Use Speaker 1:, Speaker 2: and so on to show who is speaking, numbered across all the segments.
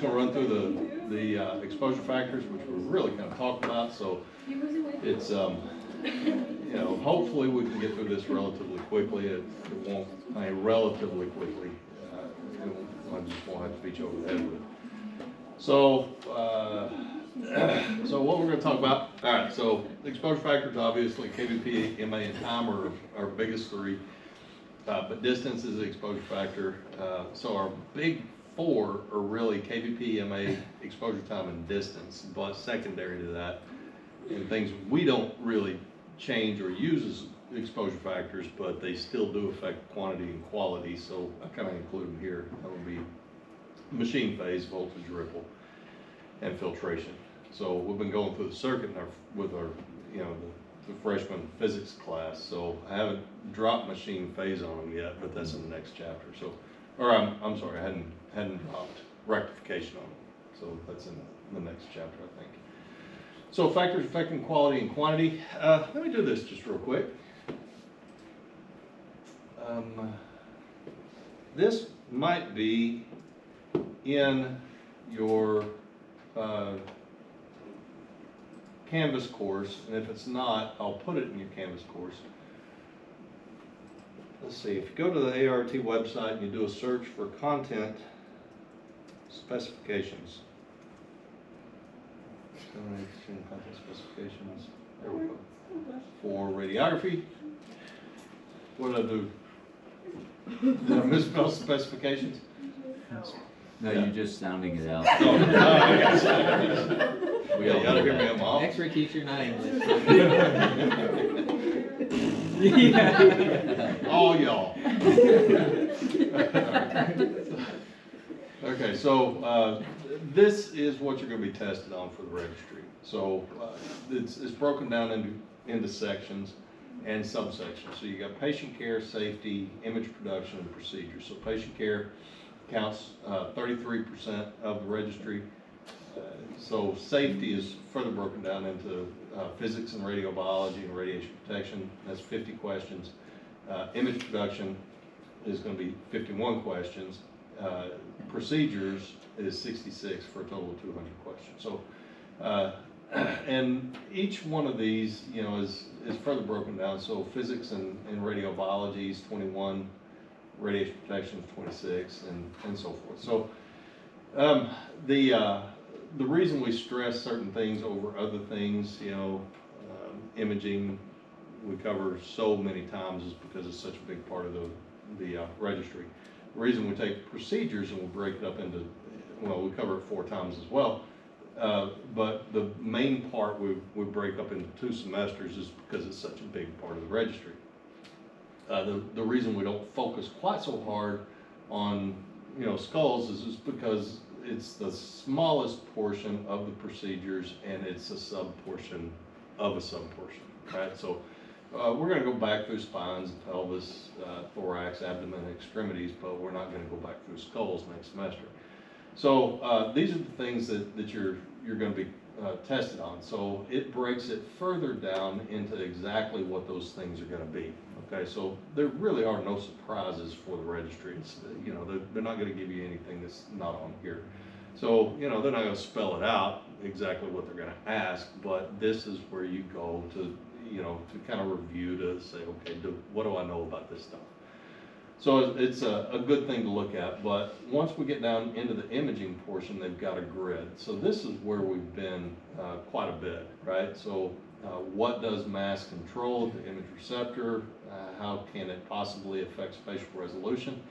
Speaker 1: just going to run through the exposure factors, which we're really kind of talking about. So it's, you know, hopefully we can get through this relatively quickly. It won't, relatively quickly. I just won't have to beat you over the head with it. So, so what we're going to talk about, all right, so exposure factors, obviously, kVp, MA, and time are our biggest three, but distance is the exposure factor. So our big four are really kVp, MA, exposure time, and distance, but secondary to that, and things we don't really change or use as exposure factors, but they still do affect quantity and quality, so I kind of include them here. That would be machine phase, voltage ripple, and filtration. So we've been going through the circuit with our, you know, the freshman physics class. So I haven't dropped machine phase on them yet, but that's in the next chapter. So, or I'm sorry, I hadn't dropped rectification on them. So that's in the next chapter, I think. So factors affecting quality and quantity. Let me do this just real quick. This might be in your Canvas course, and if it's not, I'll put it in your Canvas course. Let's see, if you go to the ART website and you do a search for content specifications. Content specifications, there we go. For radiography, what did I do? Did I misspell specifications?
Speaker 2: No, you're just sounding it out.
Speaker 1: Oh, yes. We gotta hear me, I'm off.
Speaker 3: X-ray teacher, not English.
Speaker 1: All y'all. Okay, so this is what you're going to be tested on for the registry. So it's broken down into sections and subsections. So you got patient care, safety, image production, and procedures. So patient care counts 33% of the registry. So safety is further broken down into physics and radiobiology and radiation protection. That's 50 questions. Image production is going to be 51 questions. Procedures is 66 for a total of 200 questions. So, and each one of these, you know, is further broken down. So physics and radiobiology is 21, radiation protection is 26, and so forth. So the reason we stress certain things over other things, you know, imaging, we cover so many times is because it's such a big part of the registry. The reason we take procedures and we'll break it up into, well, we cover it 4 times as well, but the main part we break up into 2 semesters is because it's such a big part of the registry. The reason we don't focus quite so hard on, you know, skulls is just because it's the smallest portion of the procedures and it's a sub-portion of a sub-portion, right? So we're going to go back through spines, pelvis, thorax, abdomen, extremities, but we're not going to go back through skulls next semester. So these are the things that you're going to be tested on. So it breaks it further down into exactly what those things are going to be. Okay, so there really are no surprises for the registry. It's, you know, they're not going to give you anything that's not on here. So, you know, they're not going to spell it out exactly what they're going to ask, but this is where you go to, you know, to kind of review, to say, okay, what do I know about this stuff? So it's a good thing to look at, but once we get down into the imaging portion, they've got a grid. So this is where we've been quite a bit, right? So what does mass control the image receptor? How can it possibly affect spatial resolution?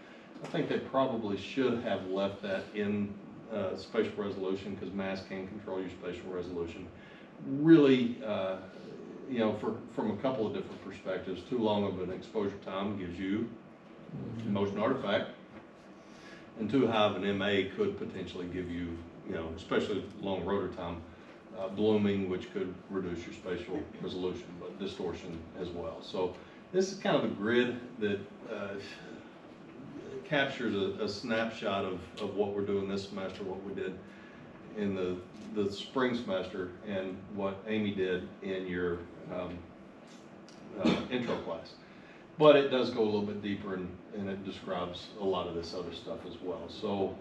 Speaker 1: I think they probably should have left that in spatial resolution because mass can control your spatial resolution. Really, you know, from a couple of different perspectives, too long of an exposure time gives you motion artifact, and too high of an MA could potentially give you, you know, especially long rotor time, blooming, which could reduce your spatial resolution, but distortion as well. So this is kind of a grid that captures a snapshot of what we're doing this semester, what we did in the spring semester, and what Amy did in your intro class. But it does go a little bit deeper, and it describes a lot of this other stuff as well. So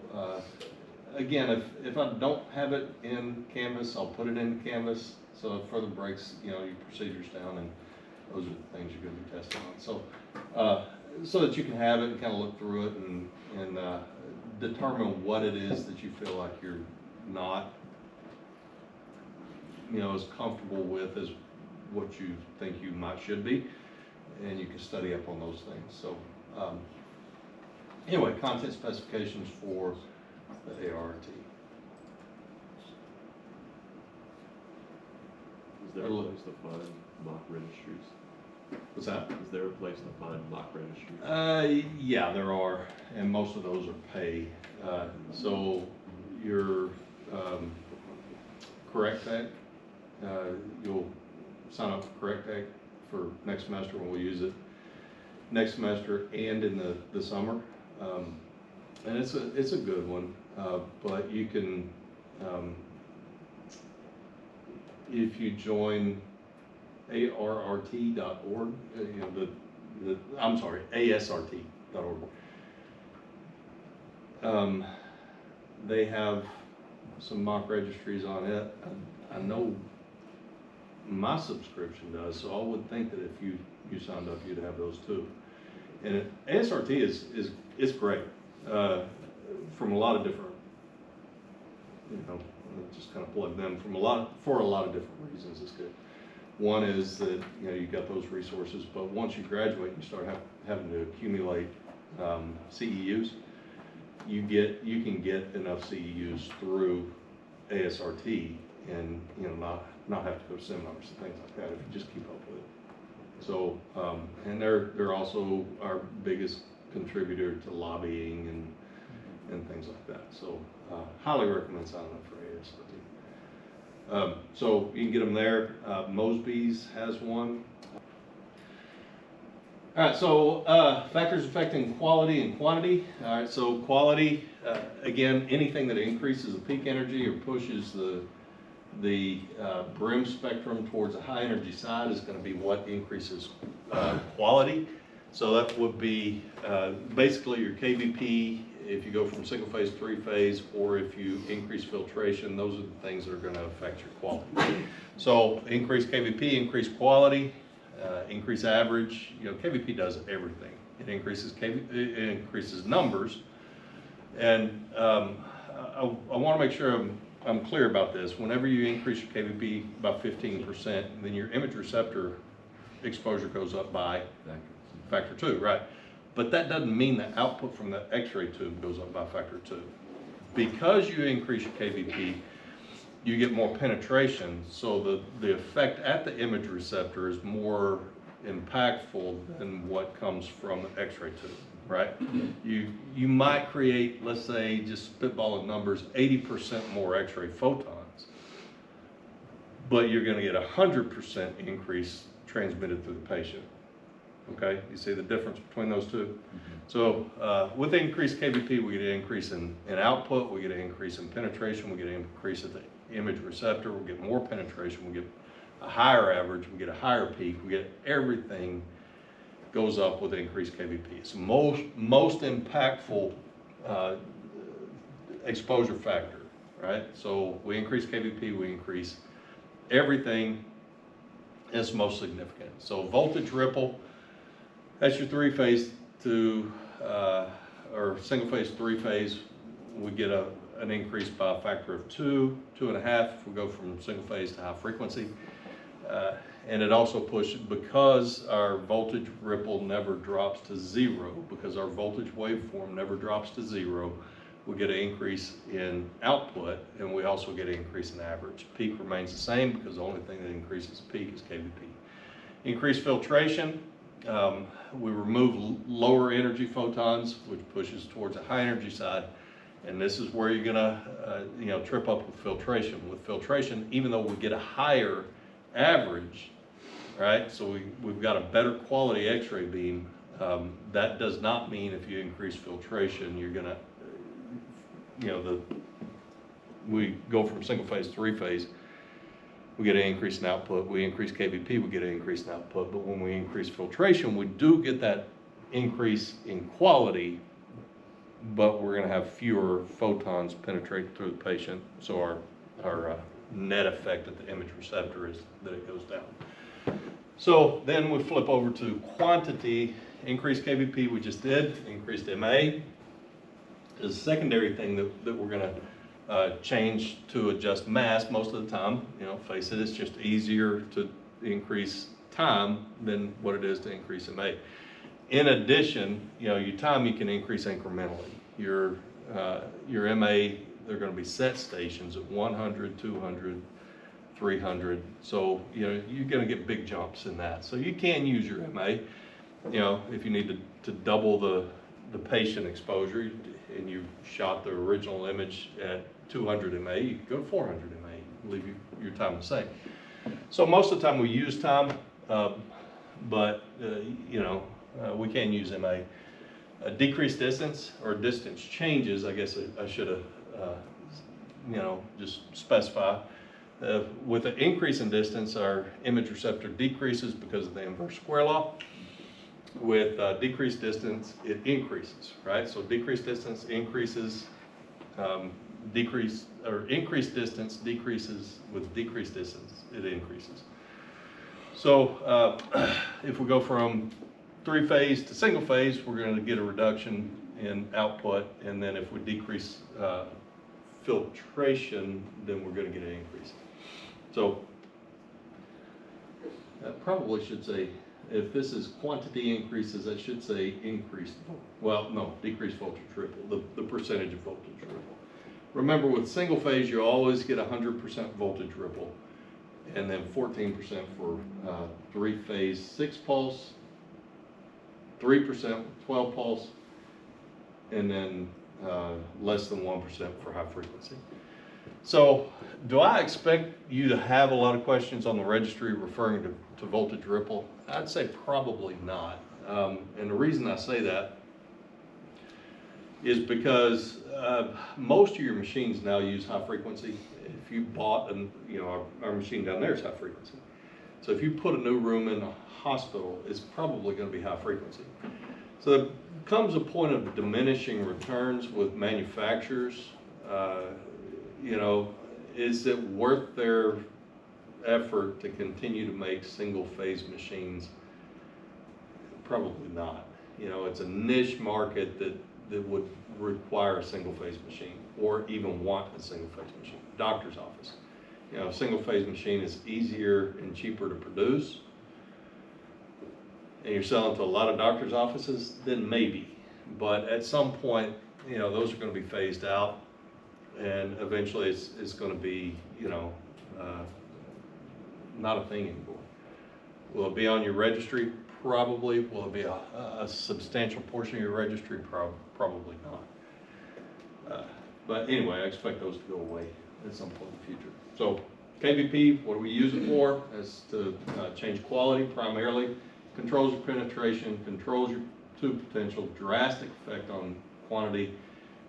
Speaker 1: again, if I don't have it in Canvas, I'll put it in Canvas, so it further breaks, you know, your procedures down, and those are the things you're gonna be testing on. So, so that you can have it and kind of look through it and determine what it is that you feel like you're not, you know, as comfortable with as what you think you should be, and you can study up on those things. So, anyway, content specifications for the ART.
Speaker 3: Is there a place to find mock registries?
Speaker 1: What's that?
Speaker 3: Is there a place to find mock registries?
Speaker 1: Yeah, there are, and most of those are pay. So your Correct Tech, you'll sign up for Correct Tech for next semester when we use it next semester and in the summer. And it's a good one, but you can, if you join arrt.org, you know, I'm sorry, asrt.org. They have some mock registries on it. I know my subscription does, so I would think that if you signed up, you'd have those too. And ASRT is great from a lot of different, you know, just kind of plug them for a lot of different reasons. It's good. One is that, you know, you got those resources, but once you graduate, you start having to accumulate CEUs. You can get enough CEUs through ASRT, and you know not have to go to seminars and things like that if you just keep up with it. So and they're also our biggest contributor to lobbying and things like that. So highly recommend signing up for ASRT. So you can get them there. Mosby's has one. All right, so factors affecting quality and quantity. All right, so quality, again, anything that increases the peak energy or pushes the brim spectrum towards a high energy side is going to be what increases quality. So that would be basically your kVp if you go from single phase, 3-phase, or if you increase filtration. Those are the things that are going to affect your quality. So increase kVp, increase quality. Increase average. You know, kVp does everything. It increases numbers, and I want to make sure I'm clear about this. Whenever you increase your kVp by 15%, then your image receptor exposure goes up by factor 2, right? But that doesn't mean the output from the X-ray tube goes up by factor 2. Because you increase your kVp, you get more penetration, so the effect at the image receptor is more impactful than what comes from the X-ray tube, right? You might create, let's say, just spitballing numbers, 80% more X-ray photons, but you're going to get 100% increase transmitted through the patient. Okay, you see the difference between those two? So with the increased kVp, we get an increase in output, we get an increase in penetration, we get an increase at the image receptor, we get more penetration, we get a higher average, we get a higher peak, we get everything goes up with increased kVp. It's the most impactful exposure factor, right? So we increase kVp, we increase everything, and it's most significant. So voltage ripple, that's your 3-phase to, or single phase, 3-phase, we get an increase by a factor of 2, 2.5 if we go from single phase to high frequency. And it also pushes, because our voltage ripple never drops to 0, because our voltage waveform never drops to 0, we get an increase in output, and we also get an increase in average. Peak remains the same because the only thing that increases peak is kVp. Increased filtration, we remove lower energy photons, which pushes towards a high energy side. And this is where you're gonna, trip up with filtration. With filtration, even though we get a higher average, right? So we've got a better quality X-ray beam. That does not mean if you increase filtration, you're gonna, we go from single phase to 3-phase, we get an increase in output. We increase kVp, we get an increase in output. But when we increase filtration, we do get that increase in quality, but we're gonna have fewer photons penetrate through the patient, so our net effect at the image receptor is that it goes down. So then we flip over to quantity. Increased kVp we just did, increased MA. Is a secondary thing that we're gonna change to adjust mass most of the time. You know, face it, it's just easier to increase time than what it is to increase MA. In addition, you know, your time you can increase incrementally. Your MA, they're gonna be set stations at 100, 200, 300. So, you know, you're gonna get big jumps in that. So you can use your MA, you know, if you need to double the patient exposure and you shot the original image at 200 MA, you can go to 400 MA, leave your time the same. So most of the time we use time, but you know, we can use MA. Decreased distance or distance changes, I guess I should have, you know, just specify. With an increase in distance, our image receptor decreases because of the inverse square law. With decreased distance, it increases, right? So decreased distance increases, increased distance decreases. With decreased distance, it increases. So if we go from 3-phase to single phase, we're going to get a reduction in output, and then if we decrease filtration, then we're going to get an increase. So that probably should say, if this is quantity increases, I should say increased, well, no, decreased voltage ripple, the percentage of voltage ripple. Remember, with single phase, you always get 100% voltage ripple, and then 14% for 3-phase 6 pulse, 3% 12 pulse, and then less than 1% for high frequency. So do I expect you to have a lot of questions on the registry referring to voltage ripple? I'd say probably not. And the reason I say that is because most of your machines now use high frequency. If you bought, you know, our machine down there is high frequency. So if you put a new room in a hospital, it's probably going to be high frequency. So there comes a point of diminishing returns with manufacturers. You know, is it worth their effort to continue to make single phase machines? Probably not. You know, it's a niche market that would require a single phase machine or even want a single phase machine. Doctor's office. You know, a single phase machine is easier and cheaper to produce, and you're selling to a lot of doctor's offices, then maybe. But at some point, you know, those are going to be phased out, and eventually it's going to be, you know, not a thing anymore. Will it be on your registry? Probably. Will it be a substantial portion of your registry? Probably not. But anyway, I expect those to go away at some point in the future. So kVp, what do we use it for? Is to change quality primarily, controls your penetration, controls your tube potential, drastic effect on quantity.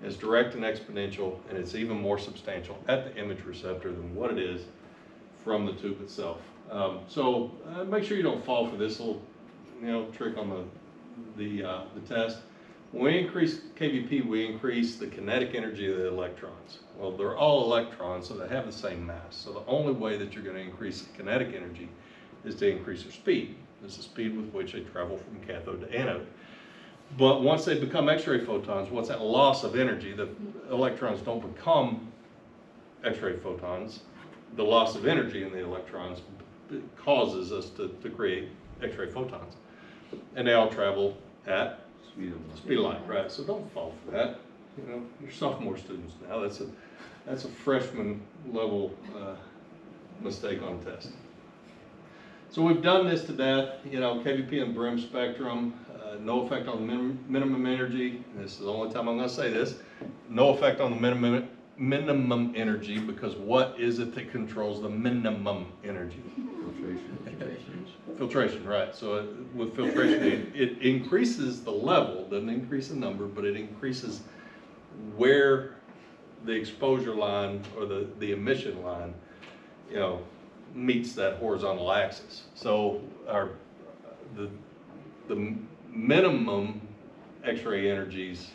Speaker 1: It's direct and exponential, and it's even more substantial at the image receptor than what it is from the tube itself. So make sure you don't fall for this little, you know, trick on the test. When we increase kVp, we increase the kinetic energy of the electrons. Well, they're all electrons, so they have the same mass. So the only way that you're going to increase the kinetic energy is to increase their speed. This is the speed with which they travel from cathode to anode. But once they become X-ray photons, what's that loss of energy? The electrons don't become X-ray photons. The loss of energy in the electrons causes us to create X-ray photons. And they all travel at speed of light, right? So don't fall for that. You know, you're sophomore students now. That's a freshman level mistake on a test. So we've done this to death. You know, kVp and brim spectrum, no effect on the minimum energy. This is the only time I'm going to say this. No effect on the minimum energy, because what is it that controls the minimum energy? Filtration, right. So with filtration, it increases the level, doesn't increase the number, but it increases where the exposure line or the emission line, you know, meets that horizontal axis. So the minimum X-ray energies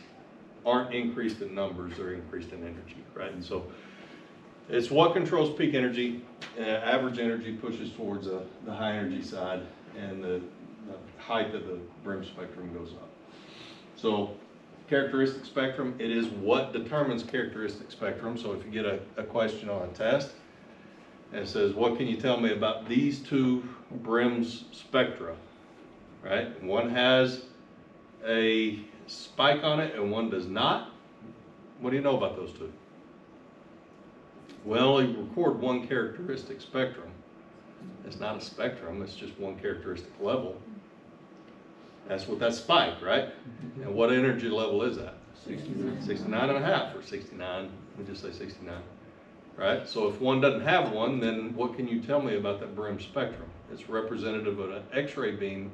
Speaker 1: aren't increased in numbers, they're increased in energy, right? And so it's what controls peak energy. Average energy pushes towards the high energy side, and the height of the brim spectrum goes up. So characteristic spectrum, it is what determines characteristic spectrum. So if you get a question on a test and it says, what can you tell me about these two brims spectra, right? One has a spike on it and one does not. What do you know about those two? We only record one characteristic spectrum. It's not a spectrum, it's just one characteristic level. That's what that spike, right? And what energy level is that?
Speaker 2: 69.
Speaker 1: 69 and a half, or 69, we just say 69, right? So if one doesn't have one, then what can you tell me about that brim spectrum? It's representative of an X-ray beam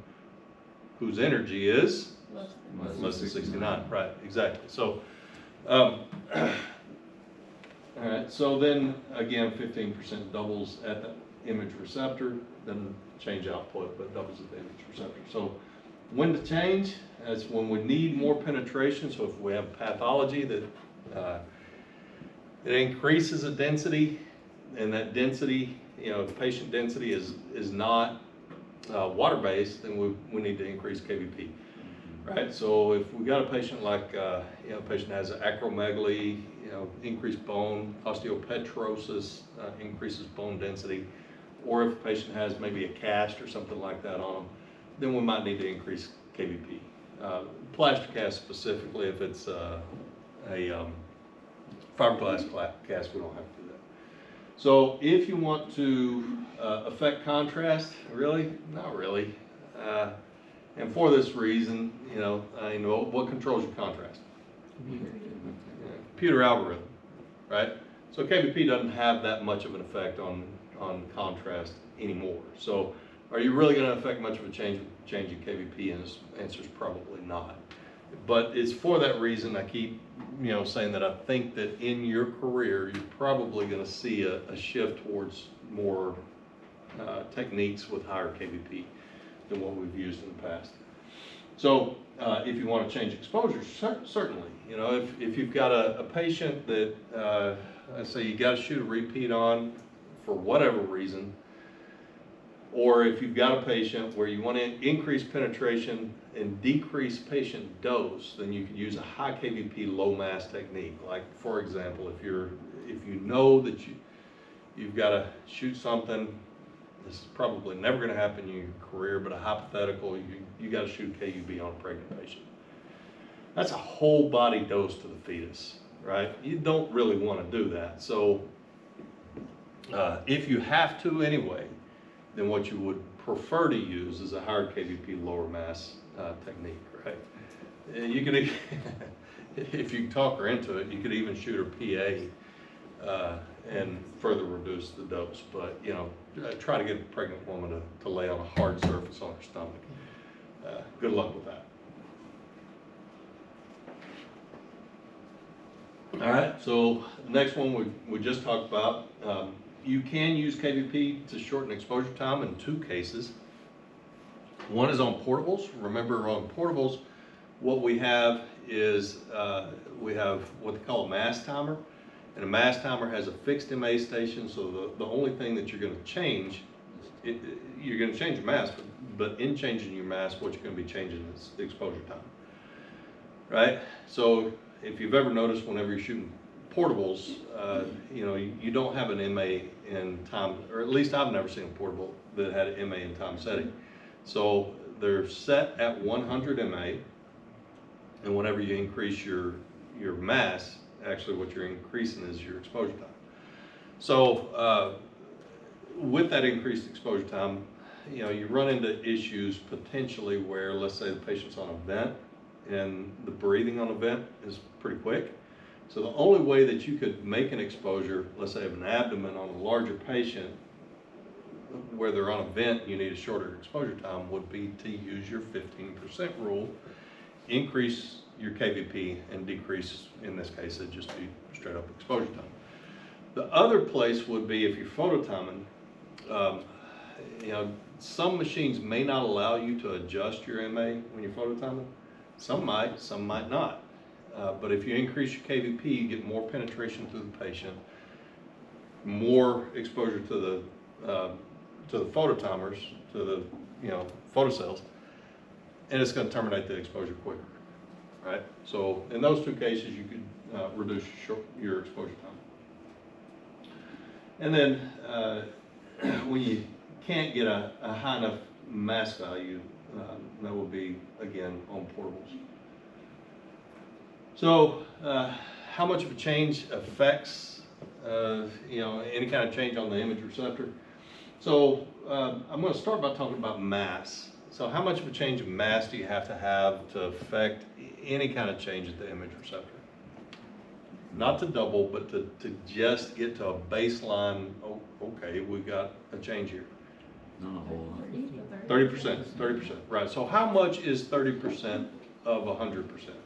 Speaker 1: whose energy is less than 69, right, exactly. So, all right, so then again, 15% doubles at the image receptor, doesn't change output, but doubles at the image receptor. So when to change, that's when we need more penetration. So if we have pathology that it increases the density, and that density, patient density is not water-based, then we need to increase kVp, right? So if we got a patient like, a patient has acromegaly, increased bone, osteopetrosis, increases bone density, or if a patient has maybe a cast or something like that on them, then we might need to increase kVp. Plaster cast specifically, if it's a fiberglass cast, we don't have to do that. So if you want to affect contrast, really? Not really. And for this reason, what controls your contrast? Computer algorithm, right? So kVp doesn't have that much of an effect on contrast anymore. So are you really going to affect much of a change in kVp? And the answer is probably not. But it's for that reason I keep saying that I think that in your career you're probably going to see a shift towards more techniques with higher kVp than what we've used in the past. So if you want to change exposure, certainly. If you've got a patient that let's say you got to shoot a repeat on for whatever reason, or if you've got a patient where you want to increase penetration and decrease patient dose, then you could use a high kVp low mass technique. Like for example, if you know that you've got to shoot something, this is probably never going to happen in your career, but a hypothetical, you got to shoot KUB on a pregnant patient. That's a whole body dose to the fetus, right? You don't really want to do that. So if you have to anyway, then what you would prefer to use is a higher kVp lower mass technique, right? You could, if you talk her into it, you could even shoot her PA and further reduce the dose. But try to get a pregnant woman to lay on a hard surface on her stomach. Good luck with that. All right, so the next one we just talked about. You can use kVp to shorten exposure time in two cases. One is on portables. Remember, on portables, what we have is we have what they call a mass timer. And a mass timer has a fixed MA station, so the only thing that you're going to change, you're going to change your mass, but in changing your mass, what you're going to be changing is the exposure time, right? So if you've ever noticed whenever you're shooting portables, you don't have an MA in time, or at least I've never seen a portable that had an MA in time setting. So they're set at 100 MA, and whenever you increase your mass, actually what you're increasing is your exposure time. So with that increased exposure time, you run into issues potentially where, let's say the patient's on a vent and the breathing on a vent is pretty quick. So the only way that you could make an exposure, let's say of an abdomen on a larger patient where they're on a vent, you need a shorter exposure time, would be to use your 15% rule, increase your kVp and decrease, in this case, it'd just be straight up exposure time. The other place would be if you're phototiming, some machines may not allow you to adjust your MA when you're phototiming. Some might not. But if you increase your kVp, you get more penetration through the patient, more exposure to the phototimers, to the photocells, and it's going to terminate the exposure quicker, right? So in those two cases, you could reduce your exposure time. And then when you can't get a high enough mass value, that will be, again, on portables. So how much of a change affects any kind of change on the image receptor? So I'm going to start by talking about mass. So how much of a change of mass do you have to affect any kind of change at the image receptor? Not to double, but to just get to a baseline. Oh, okay, we've got a change here.
Speaker 2: Not a whole lot.
Speaker 1: 30%, right. So how much is 30% of 100%?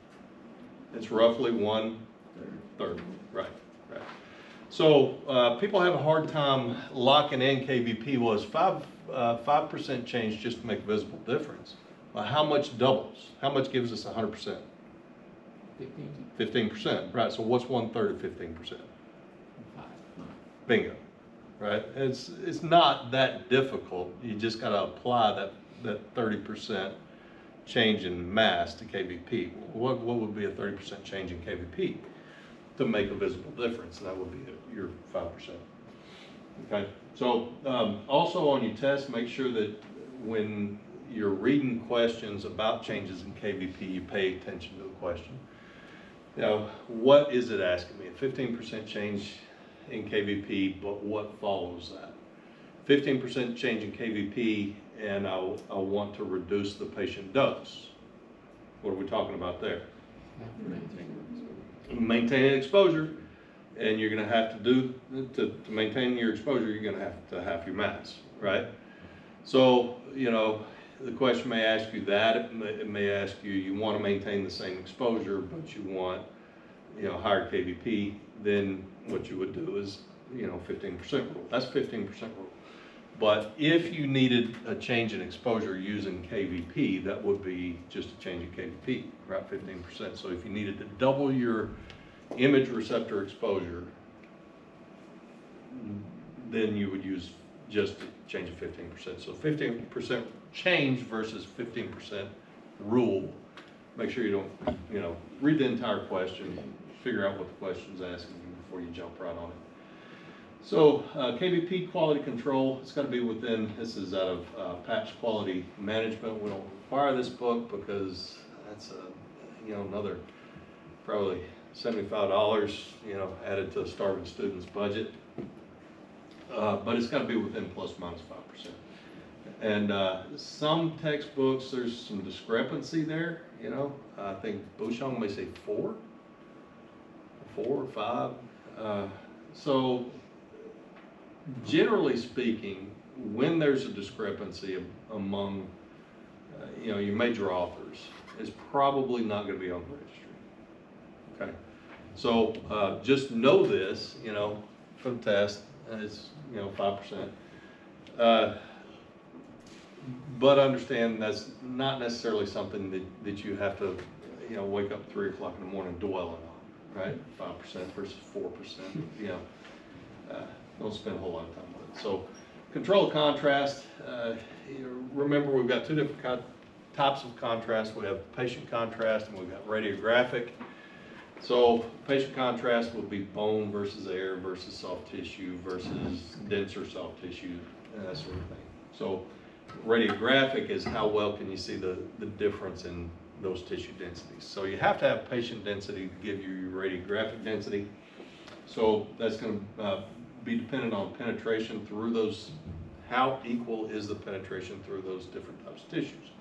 Speaker 1: It's roughly 1/3, right. So people have a hard time locking in kVp. Was 5% change just to make a visible difference. Well, how much doubles? How much gives us 100%? 15%, right. So what's 1/3 of 15%?
Speaker 2: 5.
Speaker 1: Bingo, right? It's not that difficult. You just got to apply that 30% change in mass to kVp. What would be a 30% change in kVp to make a visible difference? And that would be your 5%. Okay. So also on your test, make sure that when you're reading questions about changes in kVp, you pay attention to the question. What is it asking me? A 15% change in kVp, but what follows that? 15% change in kVp, and I want to reduce the patient dose. What are we talking about there? Maintaining exposure, and you're going to have to to maintain your exposure, you're going to have your mass, right? So, the question may ask you that. It may ask you want to maintain the same exposure, but you want, higher kVp. Then what you would do is, 15% rule. That's 15% rule. But if you needed a change in exposure using kVp, that would be just a change in kVp, about 15%. So if you needed to double your image receptor exposure, then you would use just a change of 15%. So 15% change versus 15% rule. Make sure you don't, read the entire question, figure out what the question's asking you before you jump right on it. So kVp quality control, it's got to be within, this is out of patch quality management. We don't require this book because that's another probably $75, added to a starving student's budget. But it's got to be within plus minus 5%. And some textbooks, there's some discrepancy there. I think Bushong may say 4 or 5. So generally speaking, when there's a discrepancy among your major authors, it's probably not going to be on the registry. Okay, so just know this, for the test, it's 5%. But understand that's not necessarily something that you have to, wake up 3 o'clock in the morning dwelling on, right? 5% versus 4%, don't spend a whole lot of time with it. So control contrast, remember we've got two different types of contrast. We have patient contrast and we've got radiographic. So patient contrast would be bone versus air versus soft tissue versus denser soft tissue and that sort of thing. So radiographic is how well can you see the difference in those tissue densities. So you have to have patient density to give you your radiographic density. So that's going to be dependent on penetration through those, how equal is the penetration through those different types of tissues.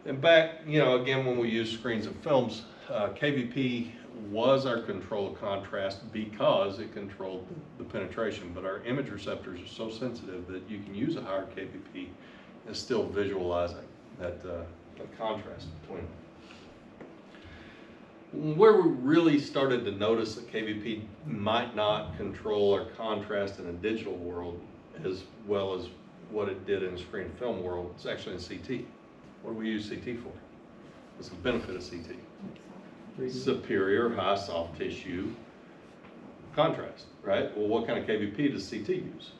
Speaker 1: And back, again, when we use screens and films, kVp was our control of contrast because it controlled the penetration, but our image receptors are so sensitive that you can use a higher kVp and still visualize that contrast between them. Where we really started to notice that kVp might not control our contrast in a digital world as well as what it did in a screen and film world, it's actually in CT. What do we use CT for? What's the benefit of CT? superior high soft tissue contrast, right? Well, what kind of kVp does CT use?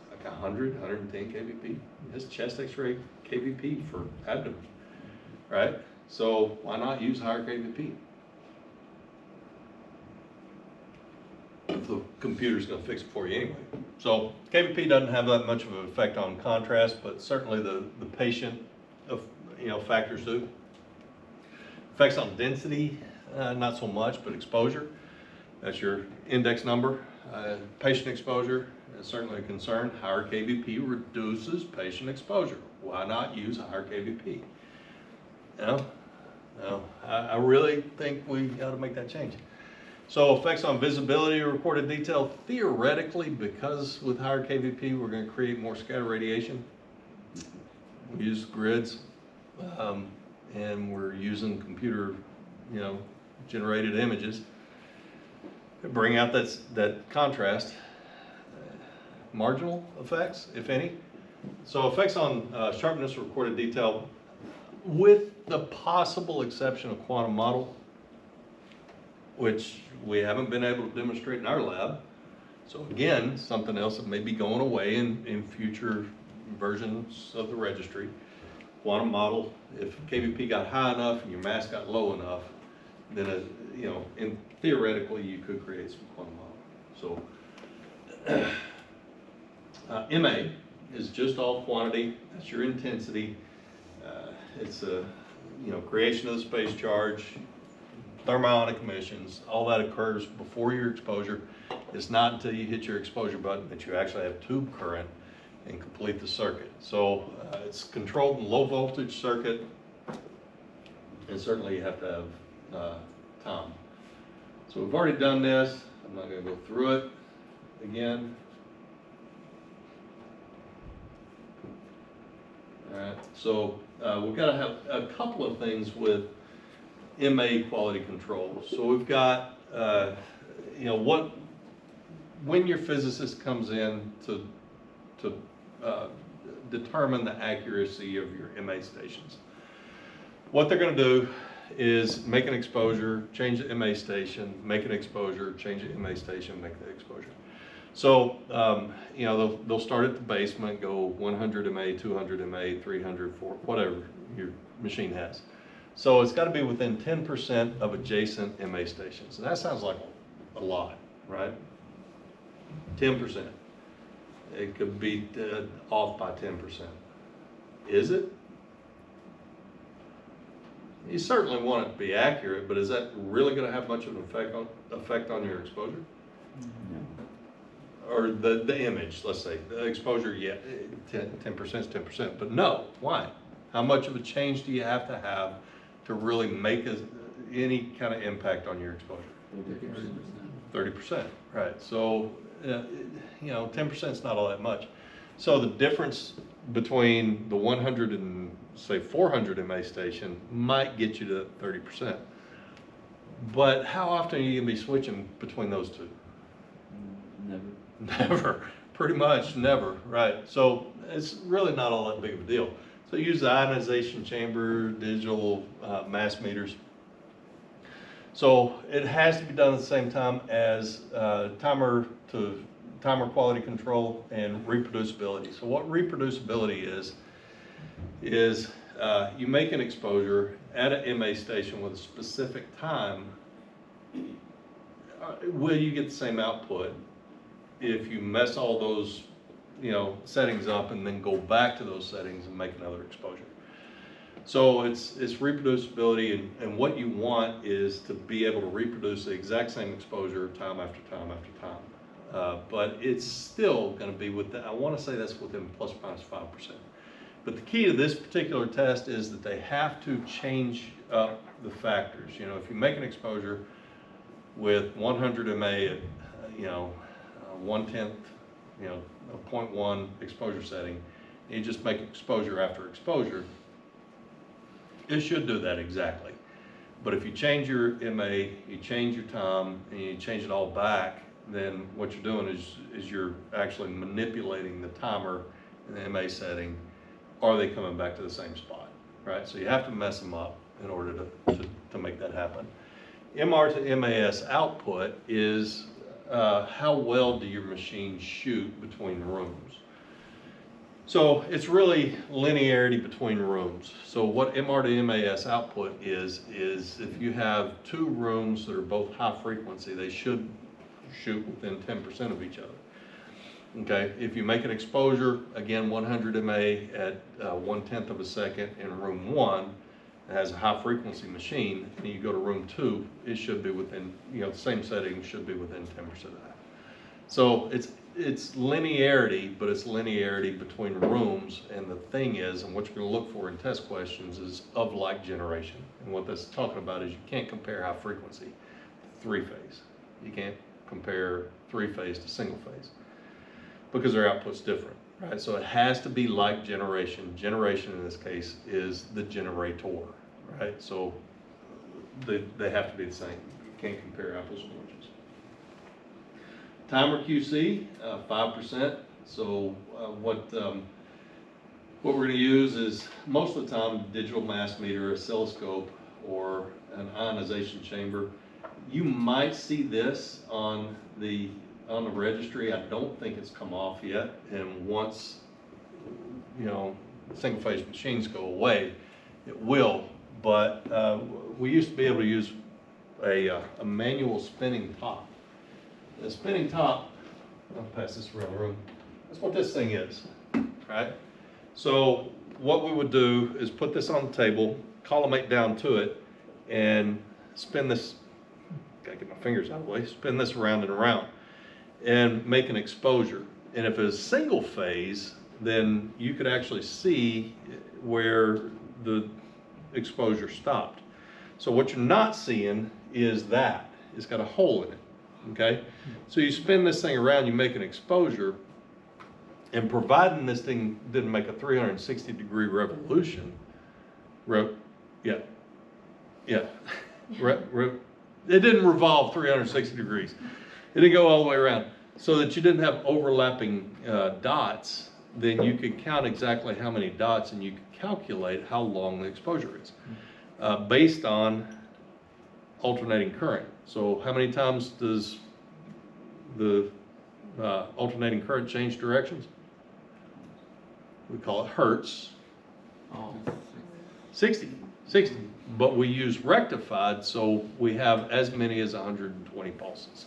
Speaker 1: Like 100, 110 kVp. It's chest x-ray kVp for abdomen, right? So why not use higher kVp? The computer's going to fix it for you anyway. So kVp doesn't have that much of an effect on contrast, but certainly the patient factors do. Effects on density, not so much, but exposure. That's your index number. Patient exposure is certainly a concern. Higher kVp reduces patient exposure. Why not use higher kVp? I really think we got to make that change. So effects on visibility or recorded detail, theoretically, because with higher kVp, we're going to create more scatter radiation. We use grids, and we're using computer, generated images to bring out that contrast. Marginal effects, if any. So effects on sharpness or recorded detail, with the possible exception of quantum model, which we haven't been able to demonstrate in our lab. So again, something else that may be going away in future versions of the registry. Quantum model, if kVp got high enough and your mass got low enough, then theoretically you could create some quantum model. So MA is just all quantity. That's your intensity. It's a creation of the space charge, thermionic emissions. All that occurs before your exposure. It's not until you hit your exposure button that you actually have tube current and complete the circuit. So it's controlled in low voltage circuit, and certainly you have to have time. So we've already done this. I'm not going to go through it again. All right, so we've got to have a couple of things with MA quality control. So we've got, when your physicist comes in to determine the accuracy of your MA stations, what they're going to do is make an exposure, change the MA station, make an exposure, change the MA station, make the exposure. So, they'll start at the basement, go 100 MA, 200 MA, 300, 400, whatever your machine has. So it's got to be within 10% of adjacent MA stations. And that sounds like a lot, right? 10%. It could be off by 10%. Is it? You certainly want it to be accurate, but is that really going to have much of an effect on your exposure? Or the image, let's say. The exposure, yeah, 10% is 10%. But no, why? How much of a change do you have to really make any kind of impact on your exposure? 30%, right. So, 10% is not all that much. So the difference between the 100 and say 400 MA station might get you to 30%. But how often are you going to be switching between those two? Never. Pretty much never, right. So it's really not all that big of a deal. So use the ionization chamber, digital mass meters. So it has to be done at the same time as timer quality control and reproducibility. So what reproducibility is you make an exposure at an MA station with a specific time. Will you get the same output if you mess all those settings up and then go back to those settings and make another exposure? So it's reproducibility, and what you want is to be able to reproduce the exact same exposure time after time after time. But it's still going to be I want to say that's within plus or minus 5%. But the key to this particular test is that they have to change up the factors. If you make an exposure with 100 MA at 1/10, a 0.1 exposure setting, and you just make exposure after exposure, it should do that exactly. But if you change your MA, you change your time, and you change it all back, then what you're doing is you're actually manipulating the timer in the MA setting. Are they coming back to the same spot? right? So you have to mess them up in order to make that happen. MR to MAS output is how well do your machines shoot between rooms. So it's really linearity between rooms. So what MR to MAS output is if you have two rooms that are both high frequency, they should shoot within 10% of each other. Okay, if you make an exposure, again, 100 MA at 1/10 of a second in room 1, it has a high frequency machine, and you go to room 2, it should be within, the same setting should be within 10% of that. So it's linearity, but it's linearity between rooms, and the thing is, and what you're gonna look for in test questions is of like generation. And what that's talking about is you can't compare high frequency to 3-phase. You can't compare 3-phase to single phase, because their output's different, right? So it has to be like generation. Generation in this case is the generator, right? So they have to be the same. You can't compare apples and oranges. Timer QC, 5%. So what we're going to use is most of the time digital mass meter, oscilloscope, or an ionization chamber. You might see this on the registry. I don't think it's come off yet, and once single phase machines go away, it will. But we used to be able to use a manual spinning top. The spinning top, I'll pass this around the room. That's what this thing is, right? So what we would do is put this on the table, collimate down to it, and spin this. Gotta get my fingers out of the way. Spin this around and around, and make an exposure. And if it's single phase, then you could actually see where the exposure stopped. So what you're not seeing is that. It's got a hole in it, okay? So you spin this thing around, you make an exposure, and providing this thing didn't make a 360-degree revolution, it didn't revolve 360 degrees. It didn't go all the way around. So that you didn't have overlapping dots, then you could count exactly how many dots, and you could calculate how long the exposure is based on alternating current. So how many times does the alternating current change directions? We call it hertz.
Speaker 2: Oh,
Speaker 1: 60. But we use rectified, so we have as many as 120 pulses,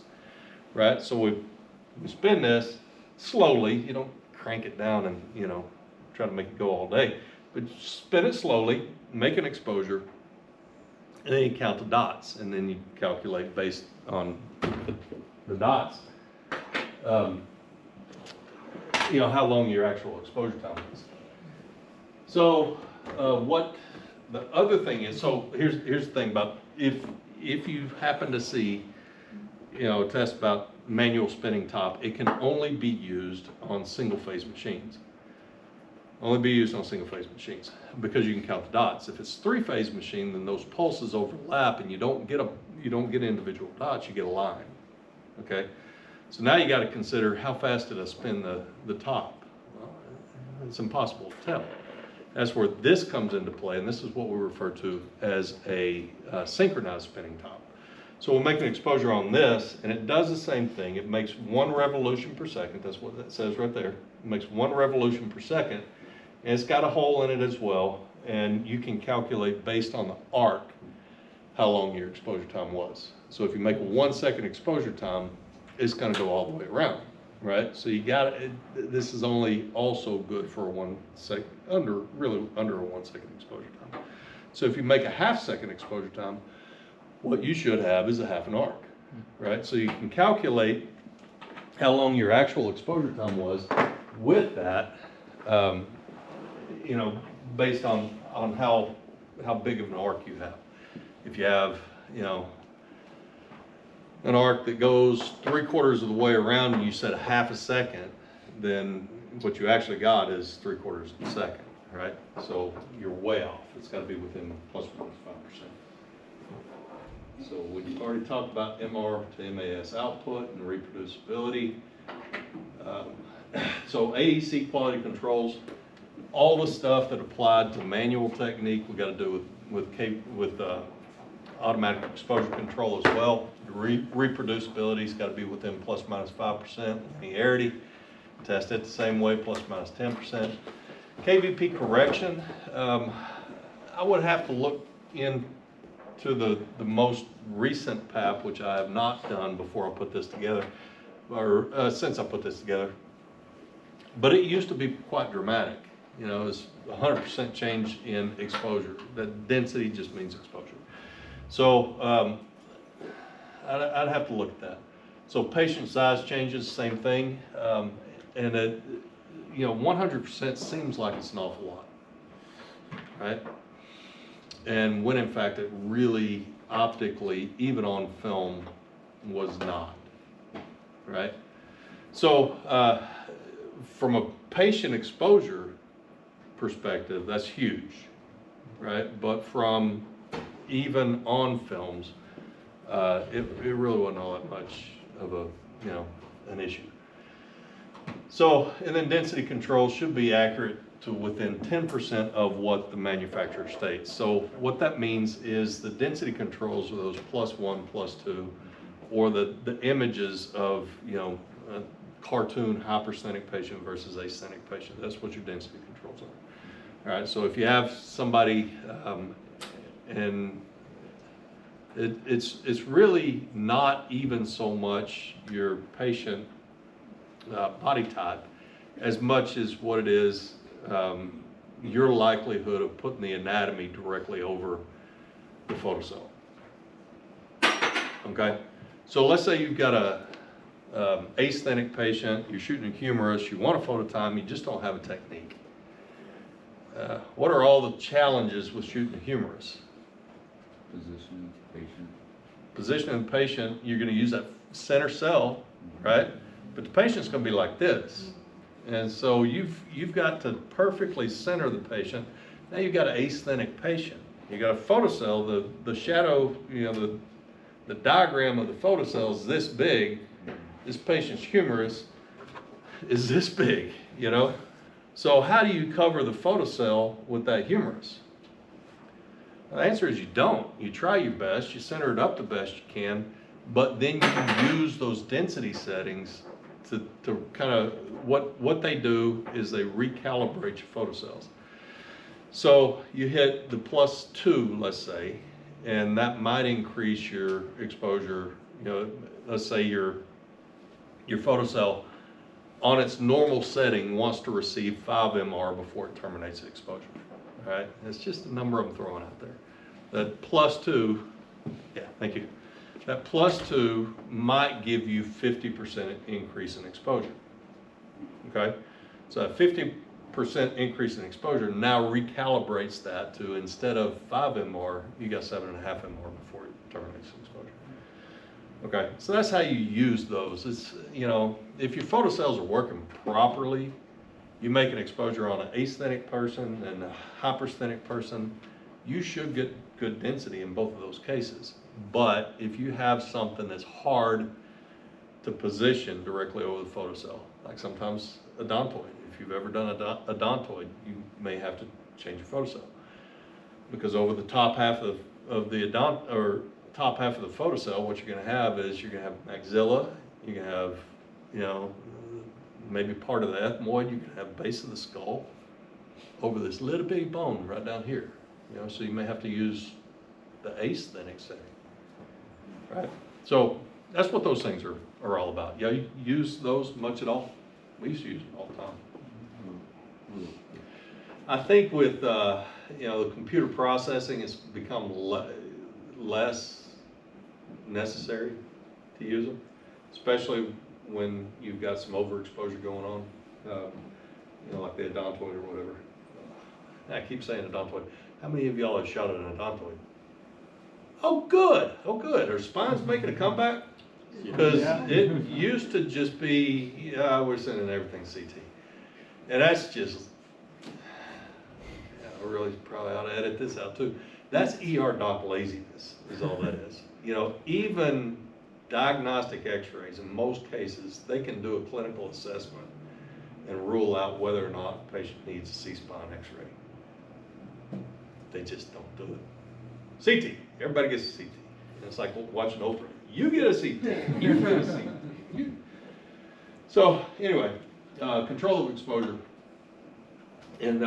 Speaker 1: right? So we spin this slowly. You don't crank it down and try to make it go all day, but spin it slowly, make an exposure, and then you count the dots, and then you calculate based on the dots how long your actual exposure time is. So what the other thing is, so here's the thing about if you happen to see a test about manual spinning top, it can only be used on single phase machines. Only be used on single phase machines because you can count the dots. If it's 3-phase machine, then those pulses overlap and you don't get individual dots, you get a line. Okay? So now you got to consider how fast did I spin the top? Well, it's impossible to tell. That's where this comes into play, and this is what we refer to as a synchronized spinning top. So we'll make an exposure on this, and it does the same thing. It makes 1 revolution per second. That's what that says right there. It makes 1 revolution per second, and it's got a hole in it as well, and you can calculate based on the arc how long your exposure time was. So if you make a 1-second exposure time, it's going to go all the way around, right? So you got it. This is only also good for a 1 second, under a 1-second exposure time. So if you make a 1/2-second exposure time, what you should have is a 1/2 an arc, right? So you can calculate how long your actual exposure time was with that, based on how big of an arc you have. If you have, an arc that goes 3/4 of the way around and you said a 1/2 second, then what you actually got is 3/4 of a second, right? So you're way off. It's got to be within ±5%. So we've already talked about MR to MAS output and reproducibility. So AEC quality controls, all the stuff that applied to manual technique, we got to do with automatic exposure control as well. Reproducibility's got to be within plus minus 5%. Linearity, test it the same way, plus minus 10%. kVp correction, I would have to look into the most recent PAP, which I have not done before I put this together, or since I put this together. But it used to be quite dramatic. You know, it's 100% change in exposure. That density just means exposure. So I'd have to look at that. So patient size changes, same thing. And it, you know, 100% seems like it's an awful lot, right? And when in fact it really optically, even on film, was not, right? So from a patient exposure perspective, that's huge, right? But from even on films, it really wasn't all that much of a, you know, an issue. So, and then density control should be accurate to within 10% of what the manufacturer states. So what that means is the density controls are those +1, +2, or the images of, you know, a cartoon hypersthenic patient versus asthenic patient. That's what your density controls are. All right, so if you have somebody, and it's really not even so much your patient body type as much as what it is your likelihood of putting the anatomy directly over the photocell. Okay, so let's say you've got a asthenic patient, you're shooting a humerus, you want a phototime, you just don't have a technique. What are all the challenges with shooting a humerus?
Speaker 2: Positioning the patient.
Speaker 1: Positioning the patient, you're going to use that center cell, right? But the patient's going to be like this. And so you've got to perfectly center the patient. Now you've got an asthenic patient. You got a photocell, the shadow, you know, the diagram of the photocell is this big. This patient's humerus is this big, you know? So how do you cover the photocell with that humerus? The answer is you don't. You try your best, you center it up the best you can, but then you use those density settings to kind of, what they do is they recalibrate your photocells. So you hit the +2, let's say, and that might increase your exposure. You know, let's say your photocell on its normal setting wants to receive 5 MR before it terminates the exposure. All right, it's just a number I'm throwing out there. That +2, yeah, thank you. That +2 might give you 50% increase in exposure. Okay, so a 50% increase in exposure now recalibrates that to, instead of 5 MR, you got 7.5 MR before it terminates the exposure. Okay, so that's how you use those. It's, you know, if your photocells are working properly, you make an exposure on an asthenic person and a hypersthenic person, you should get good density in both of those cases. But if you have something that's hard to position directly over the photocell, like sometimes odontoid, if you've ever done a odontoid, you may have to change your photocell, because over the top half of the top half of the photocell, what you're going to have is you're going to have maxilla, you're going to have, you know, maybe part of the ethmoid, you can have base of the skull over this little bitty bone right down here. You know, so you may have to use the asthenic setting, right? So that's what those things are all about. Yeah, you use those much at all? We used to use them all the time. I think with you know, the computer processing, it's become less necessary to use them, especially when you've got some overexposure going on, you know, like the odontoid or whatever. I keep saying odontoid. How many of y'all have shot at an odontoid? Oh, good. Oh, good. Are spines making a comeback? Because it used to just be, yeah, we're sending everything CT. And that's just, yeah, I really probably ought to edit this out too. That's ER doc laziness is all that is. You know, even diagnostic x-rays, in most cases, they can do a clinical assessment and rule out whether or not a patient needs a C-spine X-ray. They just don't do it. CT, everybody gets a CT. And it's like watching Oprah. You get a CT, you get a CT. So anyway, control of exposure. In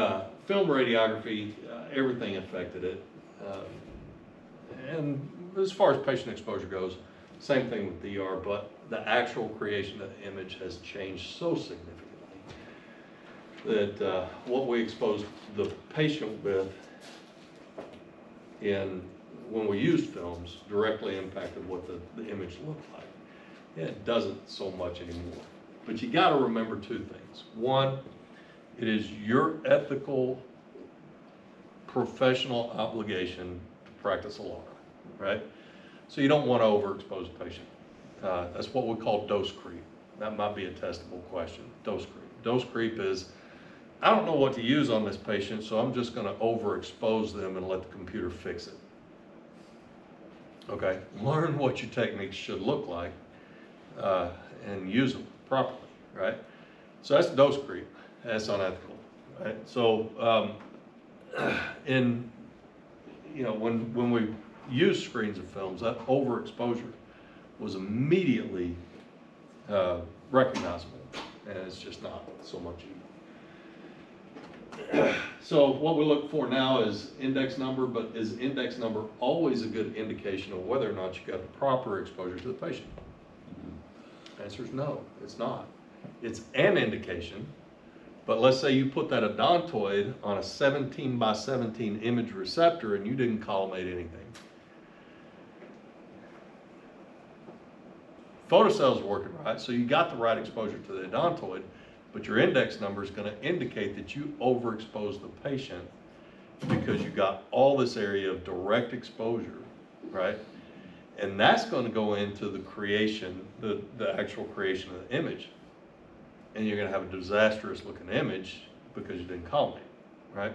Speaker 1: film radiography, everything affected it. And as far as patient exposure goes, same thing with DR, but the actual creation of the image has changed so significantly that what we expose the patient with when we used films directly impacted what the image looked like. It doesn't so much anymore. But you got to remember two things. One, it is your ethical, professional obligation to practice a law, right? So you don't want to overexpose a patient. That's what we call dose creep. That might be a testable question, dose creep. Dose creep is, I don't know what to use on this patient, so I'm just going to overexpose them and let the computer fix it. Okay, learn what your techniques should look like and use them properly, right? So that's dose creep. That's unethical, right? So, when we use screens of films, that overexposure was immediately recognizable, and it's just not so much even. So what we look for now is index number, but is index number always a good indication of whether or not you got the proper exposure to the patient? The answer is no, it's not. It's an indication, but let's say you put that odontoid on a 17 by 17 image receptor and you didn't collimate anything. Photocell's working right, so you got the right exposure to the odontoid, but your index number is going to indicate that you overexposed the patient because you got all this area of direct exposure, right? And that's going to go into the creation, the actual creation of the image. And you're going to have a disastrous looking image because you didn't collimate, right?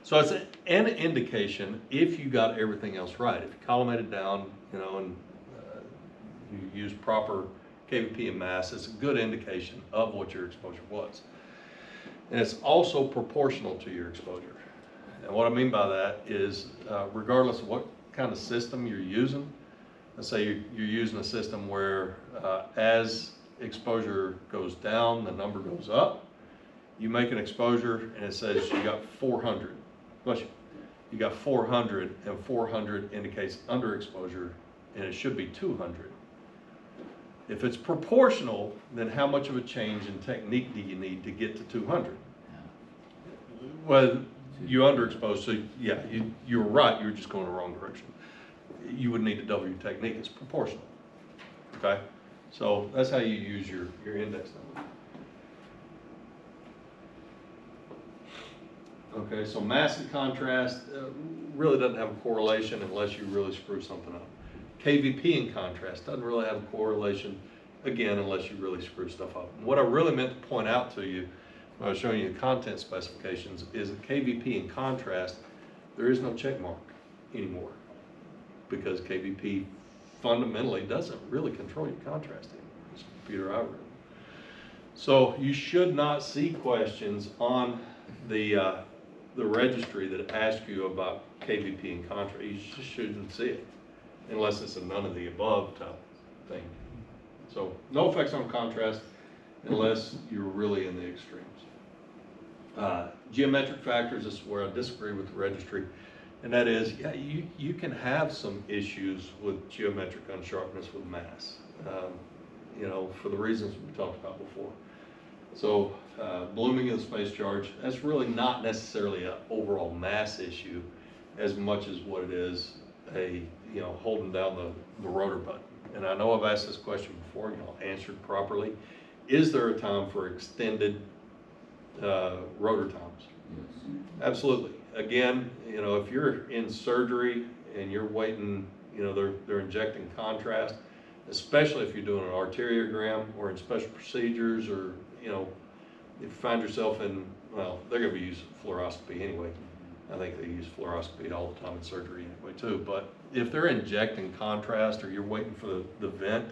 Speaker 1: So it's an indication if you got everything else right. If you collimated down, and you use proper kVp and mass, it's a good indication of what your exposure was. And it's also proportional to your exposure. And what I mean by that is regardless of what kind of system you're using, let's say you're using a system where as exposure goes down, the number goes up. You make an exposure and it says you got 400. Bless you. You got 400 and 400 indicates underexposure and it should be 200. If it's proportional, then how much of a change in technique do you need to get to 200? Well, you underexposed, so yeah, you're right, you're just going the wrong direction. You would need to double your technique, it's proportional, okay? So that's how you use your index number. Okay, so mass and contrast really doesn't have a correlation unless you really screw something up. kVp in contrast doesn't really have a correlation, again, unless you really screw stuff up. And what I really meant to point out to you when I was showing you the content specifications is that kVp in contrast, there is no check mark anymore because kVp fundamentally doesn't really control your contrast anymore. It's a computer algorithm. So you should not see questions on the registry that ask you about kVp in contrast. You just shouldn't see it unless it's a none of the above type thing. So no effects on contrast unless you're really in the extremes. Geometric factors, this is where I disagree with the registry, and that is, yeah, you can have some issues with geometric unsharpness with mass, for the reasons we talked about before. So blooming of the space charge, that's really not necessarily an overall mass issue as much as what it is holding down the rotor button. And I know I've asked this question before, and y'all answered properly. Is there a time for extended rotor times?
Speaker 2: Yes.
Speaker 1: Absolutely. Again, if you're in surgery and you're waiting, they're injecting contrast, especially if you're doing an arteriogram or in special procedures, or if you find yourself in, they're going to be using fluoroscopy anyway. I think they use fluoroscopy all the time in surgery anyway too. But if they're injecting contrast or you're waiting for the vent,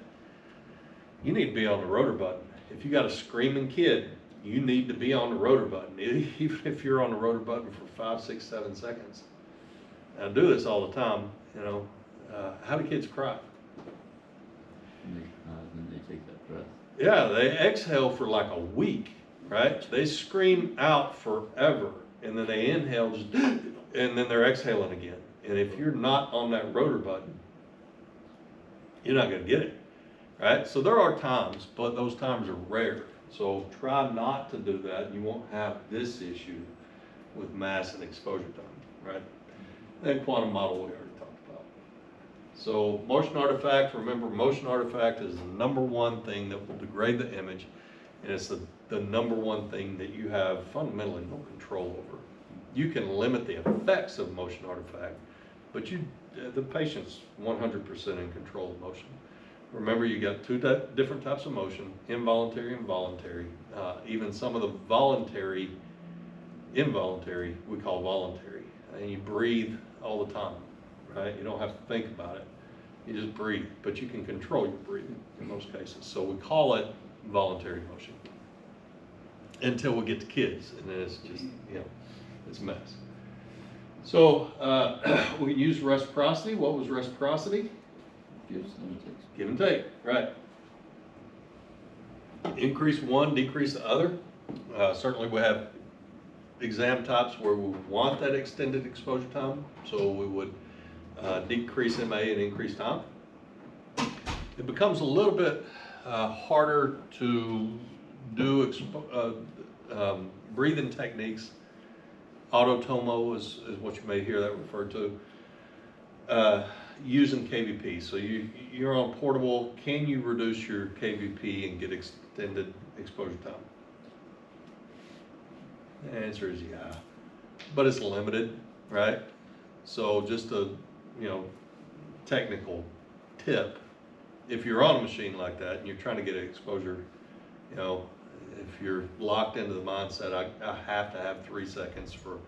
Speaker 1: you need to be on the rotor button. If you got a screaming kid you need to be on the rotor button, even if you're on the rotor button for 5, 6, 7 seconds. And I do this all the time, you know. How do kids cry?
Speaker 2: Then they take that breath.
Speaker 1: Yeah, they exhale for like a week, right? They scream out forever, and then they inhale, just, and then they're exhaling again. And if you're not on that rotor button, you're not going to get it, right? So there are times, but those times are rare. So try not to do that, and you won't have this issue with mass and exposure time, right? And quantum model we already talked about. So motion artifact, remember motion artifact is the number one thing that will degrade the image, and it's the number one thing that you have fundamentally no control over. You can limit the effects of motion artifact, but the patient's 100% in control of motion. Remember, you got two different types of motion, involuntary and voluntary. Even some of the involuntary, we call voluntary. And you breathe all the time, right? You don't have to think about it. You just breathe, but you can control your breathing in most cases. So we call it voluntary motion until we get to kids, and then it's just, it's a mess. So we can use reciprocity. What was reciprocity?
Speaker 2: Gives and takes.
Speaker 1: Give and take, right. Increase one, decrease the other. Certainly we have exam types where we want that extended exposure time, so we would decrease MA and increase time. It becomes a little bit harder to do breathing techniques. Autotomo is what you may hear that referred to. Using kVp. So you're on portable, can you reduce your kVp and get extended exposure time? The answer is yeah, but it's limited, right? So just a technical tip, if you're on a machine like that and you're trying to get exposure, if you're locked into the mindset, I have to have 3 seconds for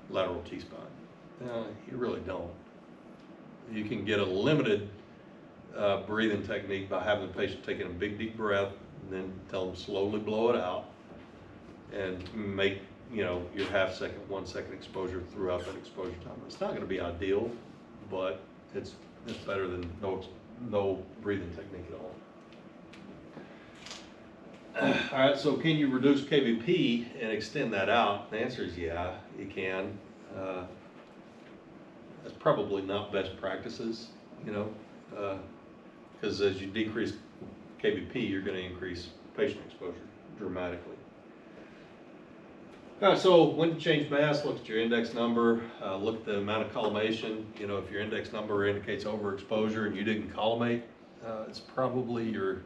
Speaker 1: lateral T-spine. You really don't. You can get a limited breathing technique by having the patient taking a big deep breath and then tell them slowly blow it out and make your half second, 1 second exposure throughout that exposure time. It's not going to be ideal, but it's better than no breathing technique at all. All right, so can you reduce kVp and extend that out? The answer is yeah, you can. That's probably not best practices, because as you decrease kVp, you're going to increase patient exposure dramatically. All right, so when to change mass, look at your index number, look at the amount of collimation. If your index number indicates overexposure and you didn't collimate, it's probably your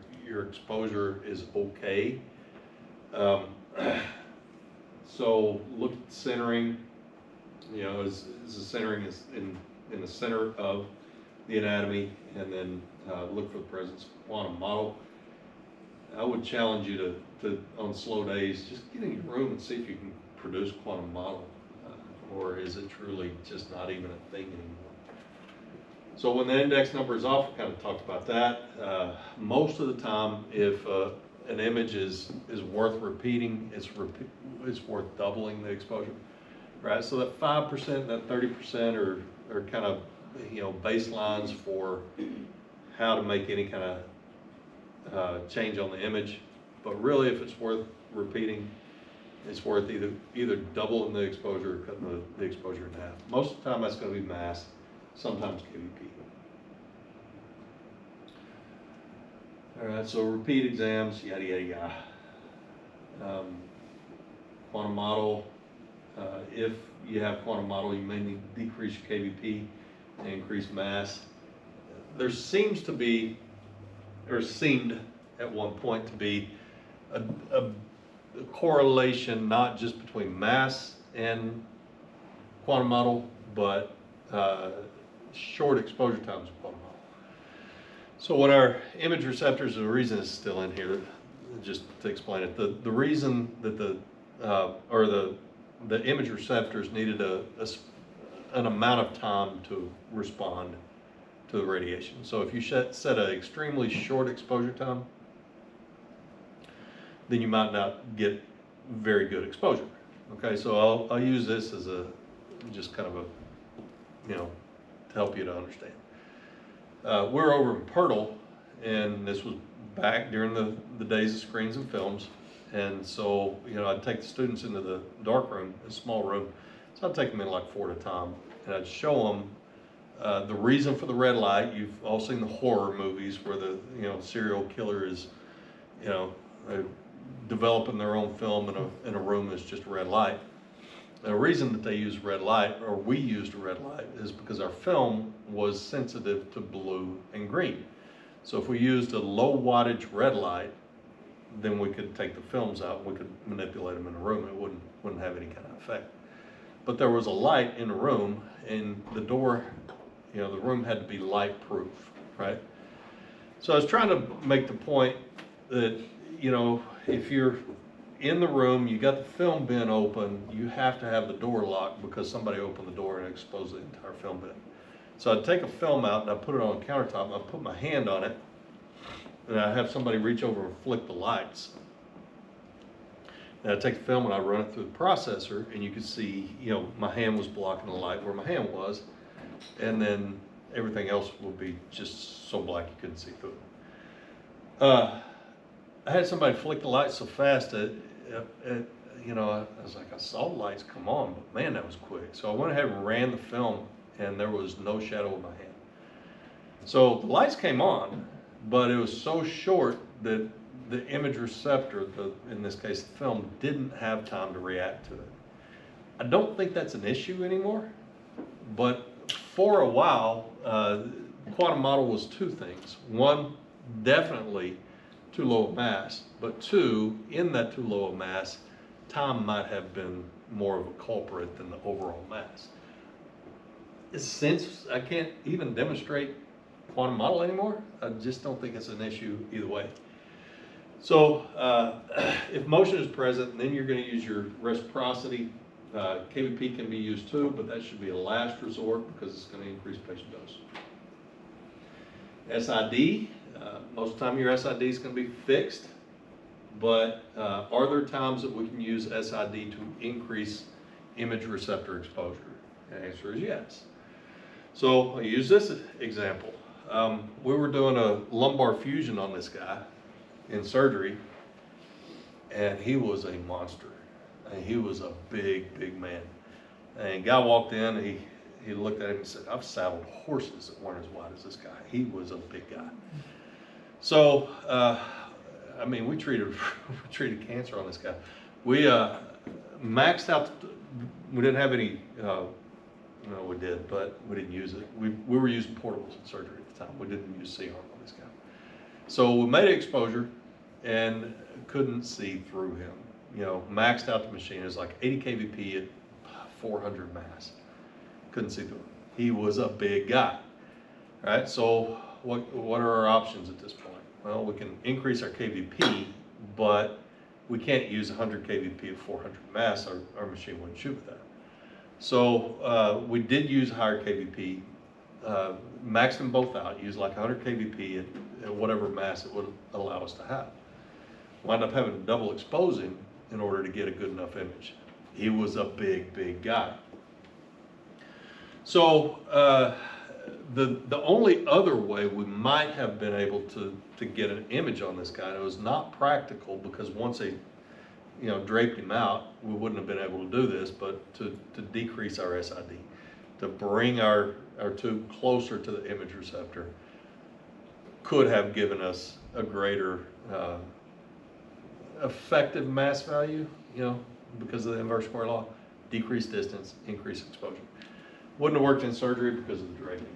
Speaker 1: exposure is okay. So look at centering. Is the centering is in the center of the anatomy, and then look for the presence of quantum model. I would challenge you to on slow days, just get in your room and see if you can produce quantum model, or is it truly just not even a thing anymore? So when the index number is off, we kind of talked about that. Most of the time, if an image is worth repeating, it's worth doubling the exposure. Right, so that 5%, that 30% are kind of baselines for how to make any kind of change on the image. But really, if it's worth repeating, it's worth either doubling the exposure or cutting the exposure in half. Most of the time, that's going to be mass. Sometimes kVp. All right, so repeat exams, yada yada yada. Quantum model. If you have quantum model, you may need to decrease your kVp and increase mass. There seems to be, or seemed at one point to be, a correlation not just between mass and quantum model, but short exposure times of quantum model. So when our image receptors, the reason it's still in here, just to explain it, the reason that the image receptors needed an amount of time to respond to the radiation. So if you set an extremely short exposure time, then you might not get very good exposure. Okay, so I'll use this as a, just kind of a, you know, to help you to understand. We're over in Pirtle, and this was back during the days of screens and films. And so, you know, I'd take the students into the dark room, a small room. So I'd take them in like 4 at a time, and I'd show them the reason for the red light. You've all seen the horror movies where the, you know, serial killer is, you know, developing their own film in a room that's just a red light. The reason that they use red light, or we used a red light, is because our film was sensitive to blue and green. So if we used a low wattage red light, then we could take the films out and we could manipulate them in the room. It wouldn't have any kind of effect. But there was a light in the room, and the door, you know, the room had to be light proof, right? So I was trying to make the point that, you know, if you're in the room, you got the film bin open, you have to have the door locked because somebody opened the door and exposed the entire film bin. So I'd take a film out and I'd put it on the countertop, and I'd put my hand on it, and I'd have somebody reach over and flick the lights. And I'd take the film and I'd run it through the processor, and you could see, you know, my hand was blocking the light where my hand was, and then everything else would be just so black you couldn't see through it. I had somebody flick the lights so fast that, you know, I was like, I saw the lights come on, but man, that was quick. So I went ahead and ran the film, and there was no shadow of my hand. So the lights came on, but it was so short that the image receptor, in this case the film, didn't have time to react to it. I don't think that's an issue anymore, but for a while, quantum model was 2 things. One, definitely too low a mass, but 2, in that too low a mass, time might have been more of a culprit than the overall mass. Since I can't even demonstrate quantum model anymore, I just don't think it's an issue either way. So if motion is present, then you're going to use your reciprocity. kVp can be used too, but that should be a last resort because it's going to increase patient dose. SID, most of the time your SID is going to be fixed, but are there times that we can use SID to increase image receptor exposure? The answer is yes. So I'll use this example. We were doing a lumbar fusion on this guy in surgery, and he was a monster. And he was a big, big man. And guy walked in, and he looked at him and said, I've saddled horses that weren't as wide as this guy. He was a big guy. So, I mean, we treated cancer on this guy. We maxed out, we didn't have any, no, we did, but we didn't use it. We were using portables in surgery at the time. We didn't use C-arm on this guy. So we made an exposure and couldn't see through him. You know, maxed out the machine. It was like 80 kVp at 400 mass. Couldn't see through him. He was a big guy. All right, so what are our options at this point? Well, we can increase our kVp, but we can't use 100 kVp at 400 mass. Our machine wouldn't shoot with that. So we did use higher kVp, maxed them both out, used like 100 kVp at whatever mass it would allow us to have. Wound up having to double expose him in order to get a good enough image. He was a big, big guy. So the only other way we might have been able to get an image on this guy, it was not practical because once they, you know, draped him out, we wouldn't have been able to do this, but to decrease our SID, to bring our tube closer to the image receptor, could have given us a greater effective mass value, you know, because of the inverse square law. Decrease distance, increase exposure. Wouldn't have worked in surgery because of the draping,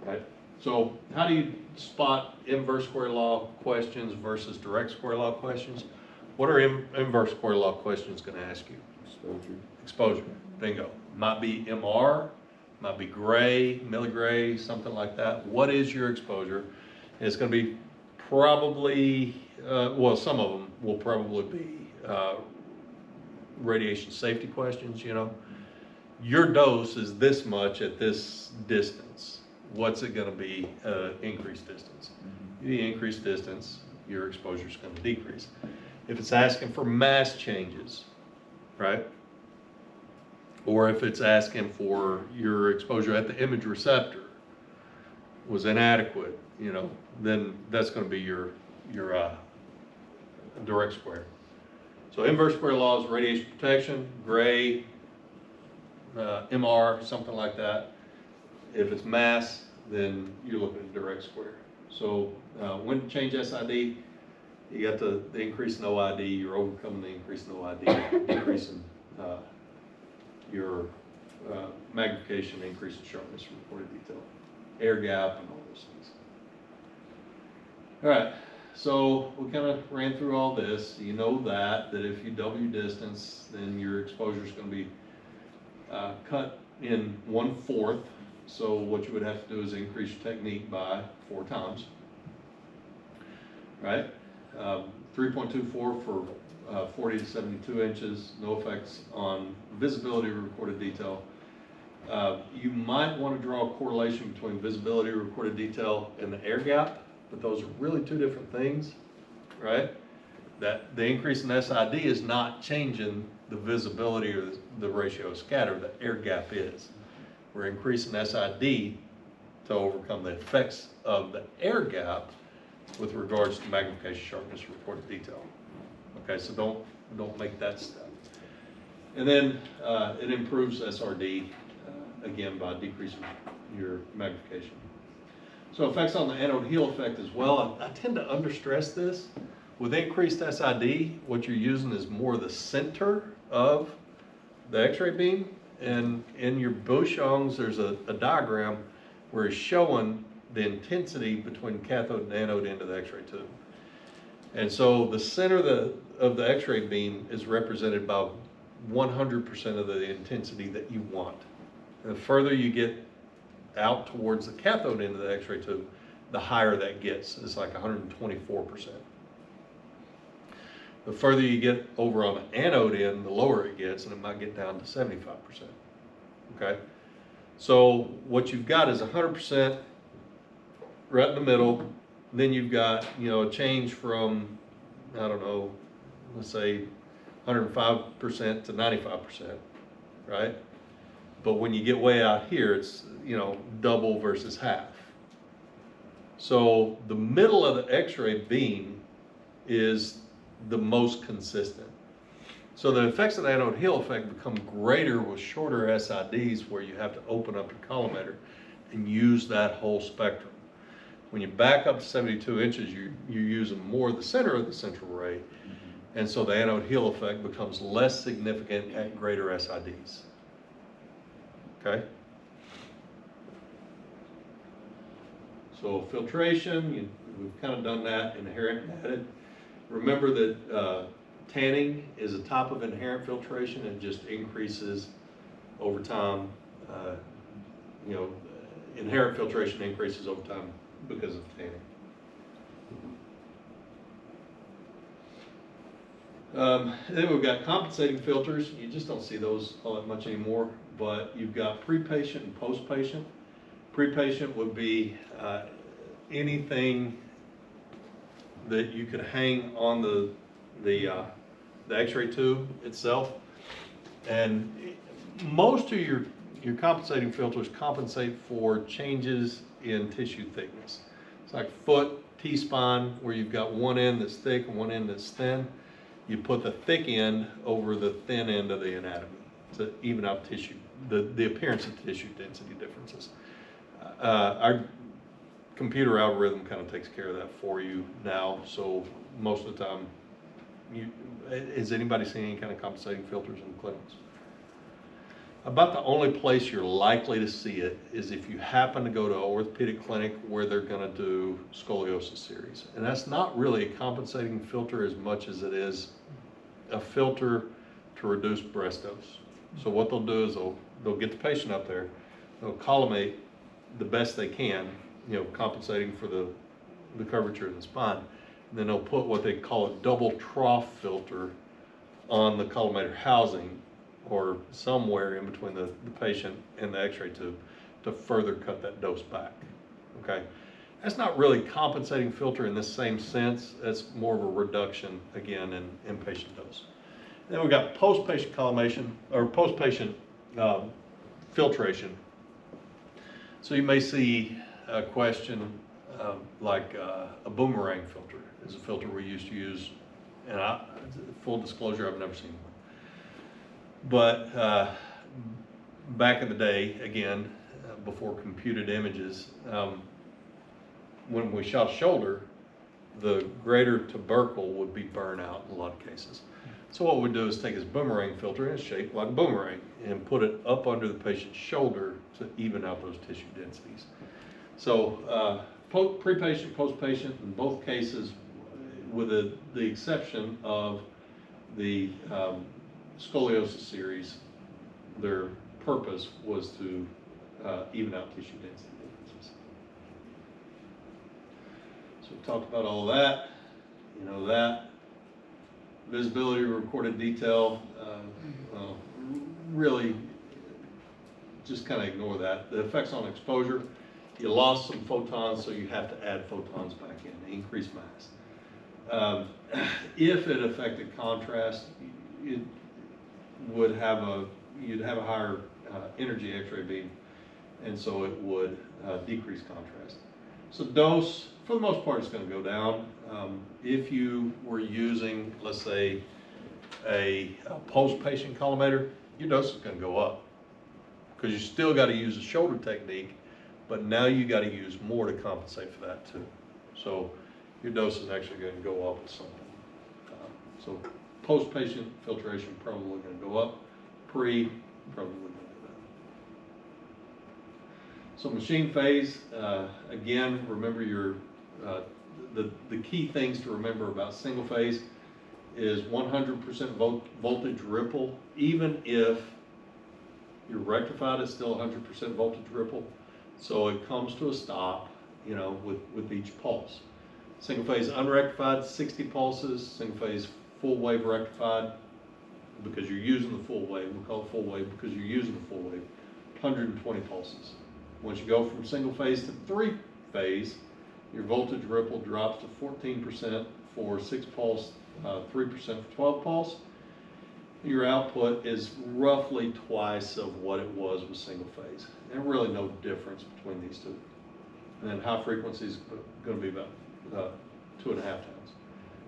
Speaker 1: right? So how do you spot inverse square law questions versus direct square law questions? What are inverse square law questions going to ask you?
Speaker 2: Exposure.
Speaker 1: Exposure, bingo. Might be MR, might be gray, milligray, something like that. What is your exposure? And it's going to be probably, well, some of them will probably be radiation safety questions, you know. Your dose is this much at this distance. What's it going to be increased distance? The increased distance, your exposure is going to decrease. If it's asking for mass changes, right? Or if it's asking for your exposure at the image receptor was inadequate, you know, then that's going to be your direct square. So inverse square law is radiation protection, gray, MR, something like that. If it's mass, then you're looking at direct square. So when to change SID, you got the increase in OID, you're overcoming the increase in OID, decreasing your magnification, increase in sharpness, reported detail, air gap, and all those things. All right, so we kind of ran through all this. You know that if you double your distance, then your exposure is going to be cut in 1/4. So what you would have to do is increase your technique by 4 times, right? 3.24 for 40 to 72 inches, no effects on visibility or recorded detail. You might want to draw a correlation between visibility or recorded detail and the air gap, but those are really 2 different things, right? That the increase in SID is not changing the visibility or the ratio of scatter, the air gap is. We're increasing SID to overcome the effects of the air gap with regards to magnification, sharpness, reported detail. Okay, so don't make that step. And then it improves SRD again by decreasing your magnification. So effects on the anode heel effect as well. I tend to understress this. With increased SID, what you're using is more the center of the X-ray beam. And in your Bushongs, there's a diagram where it's showing the intensity between cathode and anode end of the X-ray tube. And so the center of the X-ray beam is represented by 100% of the intensity that you want. And the further you get out towards the cathode end of the X-ray tube, the higher that gets. It's like 124%. The further you get over on the anode end, the lower it gets, and it might get down to 75%. Okay? So what you've got is 100% right in the middle. Then you've got, you know, a change from, I don't know, let's say 105% to 95%, right? But when you get way out here, it's, you know, double versus half. So the middle of the X-ray beam is the most consistent. So the effects of the anode heel effect become greater with shorter SIDs, where you have to open up your collimator and use that whole spectrum. When you back up to 72 inches, you're using more the center of the central ray, and so the anode heel effect becomes less significant at greater SIDs. Okay? So filtration, we've kind of done that, inherent and added. Remember that tanning is a type of inherent filtration. It just increases over time. You know, inherent filtration increases over time because of tanning. Then we've got compensating filters. You just don't see those all that much anymore, but you've got pre-patient and post-patient. Pre-patient would be anything that you could hang on the X-ray tube itself, and most of your compensating filters compensate for changes in tissue thickness. It's like foot, T-spine, where you've got one end that's thick and one end that's thin. You put the thick end over the thin end of the anatomy to even out tissue, the appearance of tissue density differences. Our computer algorithm kind of takes care of that for you now, so most of the time, has anybody seen any kind of compensating filters in clinics? About the only place you're likely to see it is if you happen to go to an orthopedic clinic where they're going to do scoliosis series. And that's not really a compensating filter as much as it is a filter to reduce breast dose. So what they'll do is they'll get the patient up there, they'll collimate the best they can, you know, compensating for the curvature of the spine. And then they'll put what they call a double trough filter on the collimator housing, or somewhere in between the patient and the X-ray tube, to further cut that dose back. Okay, That's not really compensating filter in this same sense. That's more of a reduction, again, in inpatient dose. Then we've got post-patient collimation, or post-patient filtration. So you may see a question like a boomerang filter is a filter we used to use, and full disclosure, I've never seen one. But back in the day, again, before computed images, when we shot a shoulder, the greater tubercle would be burned out in a lot of cases. So what we do is take this boomerang filter, and it's shaped like a boomerang, and put it up under the patient's shoulder to even out those tissue densities. So pre-patient, post-patient, in both cases, with the exception of the scoliosis series, their purpose was to even out tissue density differences. So we talked about all that, you know that. Visibility, recorded detail, really just kind of ignore that. The effects on exposure, you lost some photons, so you have to add photons back in, increase mass. If it affected contrast, it would have you'd have a higher energy X-ray beam, and so it would decrease contrast. So dose, for the most part, is going to go down. If you were using, let's say, a post-patient collimator, your dose is going to go up because you still got to use a shoulder technique, but now you got to use more to compensate for that too. So your dose is actually going to go up with something. So post-patient filtration probably going to go up. Pre, probably going to go down. So machine phase, again, remember your the key things to remember about single phase is 100% voltage ripple. Even if your rectified is still 100% voltage ripple, so it comes to a stop, you know, with each pulse. Single phase unrectified, 60 pulses. Single phase full wave rectified, because you're using the full wave. We call it full wave because you're using the full wave. 120 pulses. Once you go from single phase to 3 phase, your voltage ripple drops to 14% for 6 pulse, 3% for 12 pulse. Your output is roughly twice of what it was with single phase. And really no difference between these two. And then high frequency is going to be about 2.5 times.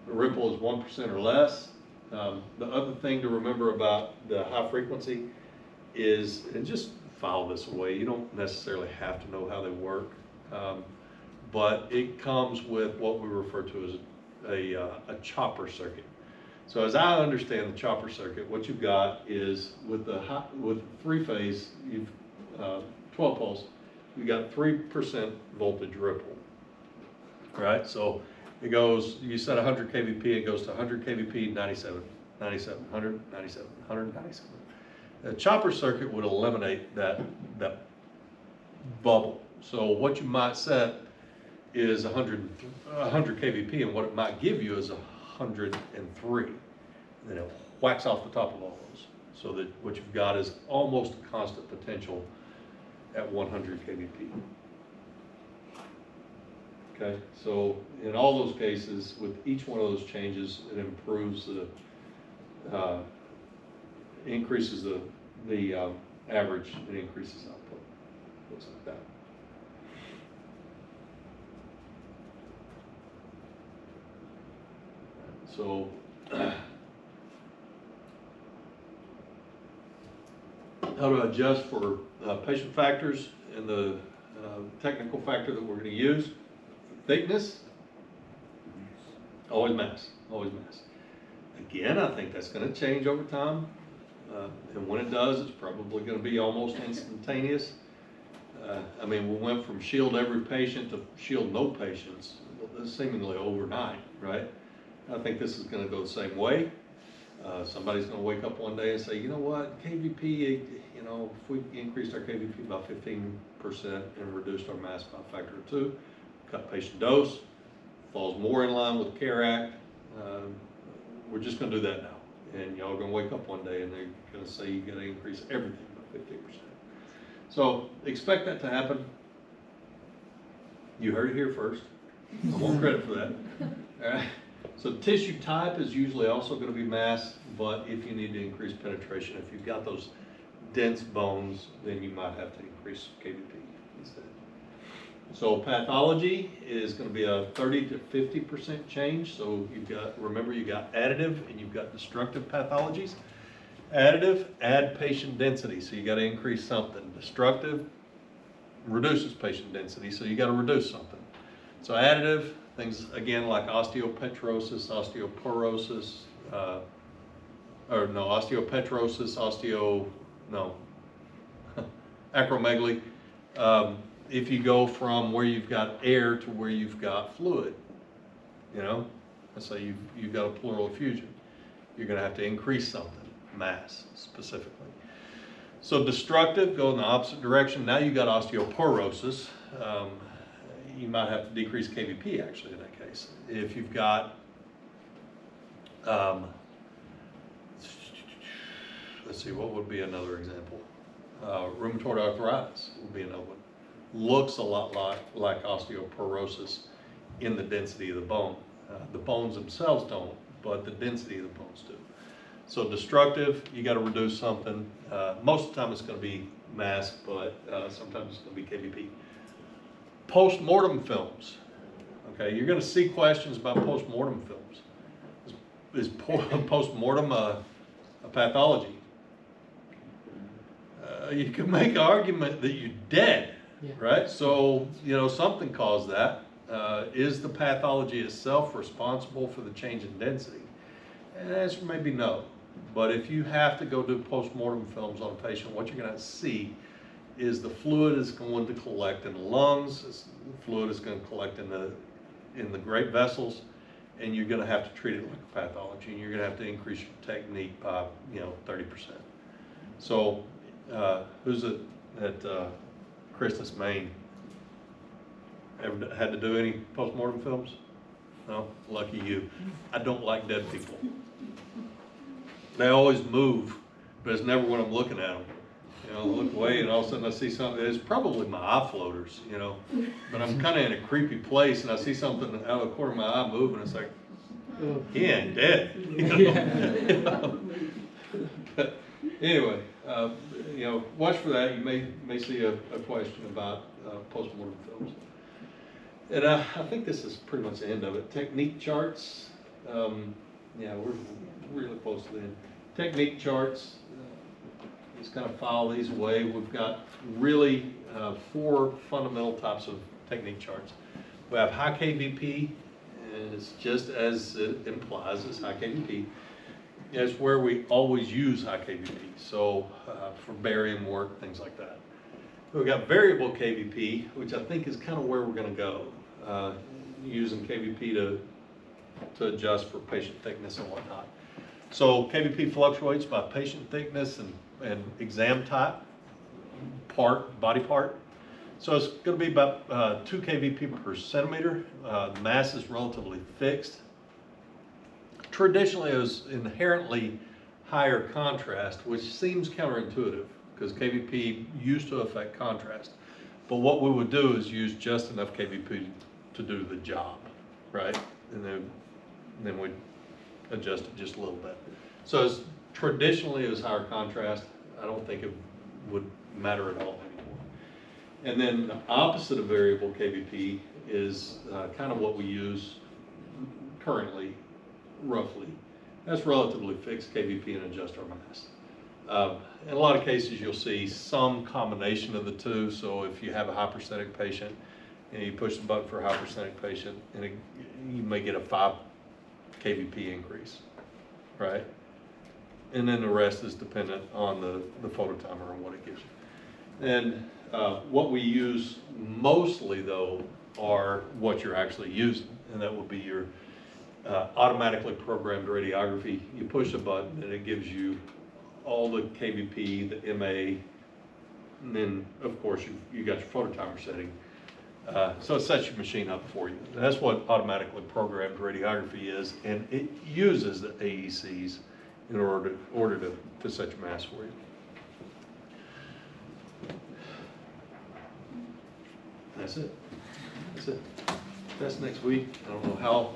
Speaker 1: The ripple is 1% or less. The other thing to remember about the high frequency is, and just file this away, you don't necessarily have to know how they work, but it comes with what we refer to as a chopper circuit. So as I understand the chopper circuit, what you've got is with 3 phase, you've 12 pulse, you got 3% voltage ripple, right? So it goes, you set 100 kVp, it goes to 100 kVp, 97, 97, 100, 97, 197. The chopper circuit would eliminate that bubble. So what you might set is 100 kVp, and what it might give you is 103. And then it whacks off the top of all those, so that what you've got is almost a constant potential at 100 kVp. Okay, so in all those cases, with each one of those changes, it improves increases the average, it increases output. Looks like that. So how to adjust for patient factors and the technical factor that we're going to use. Thickness, always mass, always mass. Again, I think that's going to change over time, and when it does, it's probably going to be almost instantaneous. I mean, we went from shield every patient to shield no patients, seemingly overnight, right? I think this is going to go the same way. Somebody's going to wake up one day and say, you know what, kVp, you know, if we increased our kVp by 15% and reduced our mass by a factor of 2, cut patient dose, falls more in line with the CARE Act. We're just going to do that now. And y'all are going to wake up one day and they're going to say you got to increase everything by 15%. So expect that to happen. You heard it here first. I want credit for that. All right. So tissue type is usually also going to be mass, but if you need to increase penetration, if you've got those dense bones, then you might have to increase kVp instead. So pathology is going to be a 30 to 50% change. So you've got, remember, you got additive and you've got destructive pathologies. Additive, add patient density, so you got to increase something. Destructive reduces patient density, so you got to reduce something. So additive, things again like osteopetrosis, osteoporosis, acromegaly. If you go from where you've got air to where you've got fluid, you know, let's say you've got a pleural effusion, you're going to have to increase something, mass specifically. So destructive, go in the opposite direction. Now you got osteoporosis. You might have to decrease kVp actually in that case. If you've got, let's see, what would be another example? Rheumatoid arthritis would be another one. Looks a lot like osteoporosis in the density of the bone. The bones themselves don't, but the density of the bones do. So destructive, you got to reduce something. Most of the time it's going to be mass, but sometimes it's going to be kVp. Post-mortem films. Okay, you're going to see questions about post-mortem films. Is post-mortem a pathology? You can make an argument that you're dead, right? So, you know, something caused that. Is the pathology itself responsible for the change in density? And the answer may be no. But if you have to go do post-mortem films on a patient, what you're going to see is the fluid is going to collect in the lungs, the fluid is going to collect in the great vessels, and you're going to have to treat it like a pathology, and you're going to have to increase your technique by, you know, 30%. So, who's at Christus, Maine? Ever had to do any post-mortem films? No? Lucky you. I don't like dead people. They always move, but it's never when I'm looking at them. You know, I look away and all of a sudden I see something. It's probably my eye floaters, you know, but I'm kind of in a creepy place and I see something out of the corner of my eye moving. It's like, he ain't dead. You know? But anyway, you know, watch for that. You may see a question about post-mortem films. And I think this is pretty much the end of it. Technique charts. Yeah, we're really close to the end. Technique charts. Just kind of file these away. We've got really 4 fundamental types of technique charts. We have high kVp, and it's just as it implies, it's high kVp. It's where we always use high kVp, so for barium work, things like that. We've got variable kVp, which I think is kind of where we're going to go, using kVp to adjust for patient thickness and whatnot. So kVp fluctuates by patient thickness and exam type, body part. So it's going to be about 2 kVp per centimeter. The mass is relatively fixed. Traditionally, it was inherently higher contrast, which seems counterintuitive because kVp used to affect contrast. But what we would do is use just enough kVp to do the job, right? And then we'd adjust it just a little bit. So traditionally, it was higher contrast. I don't think it would matter at all anymore. And then the opposite of variable kVp is kind of what we use currently, roughly. That's relatively fixed kVp and adjust our mass. In a lot of cases, you'll see some combination of the two. So if you have a hypersthenic patient and you push the button for a hypersthenic patient, and you may get a 5 kVp increase, right? And then the rest is dependent on the phototimer and what it gives you. And what we use mostly, though, are what you're actually using, and that would be your automatically programmed radiography. You push a button and it gives you all the kVp, the MA, and then of course you got your phototimer setting. So it sets your machine up for you. And that's what automatically programmed radiography is, and it uses the AECs in order to set your mass for you. That's it. That's it. That's next week. I don't know how.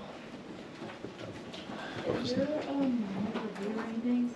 Speaker 4: Is there, review or anything?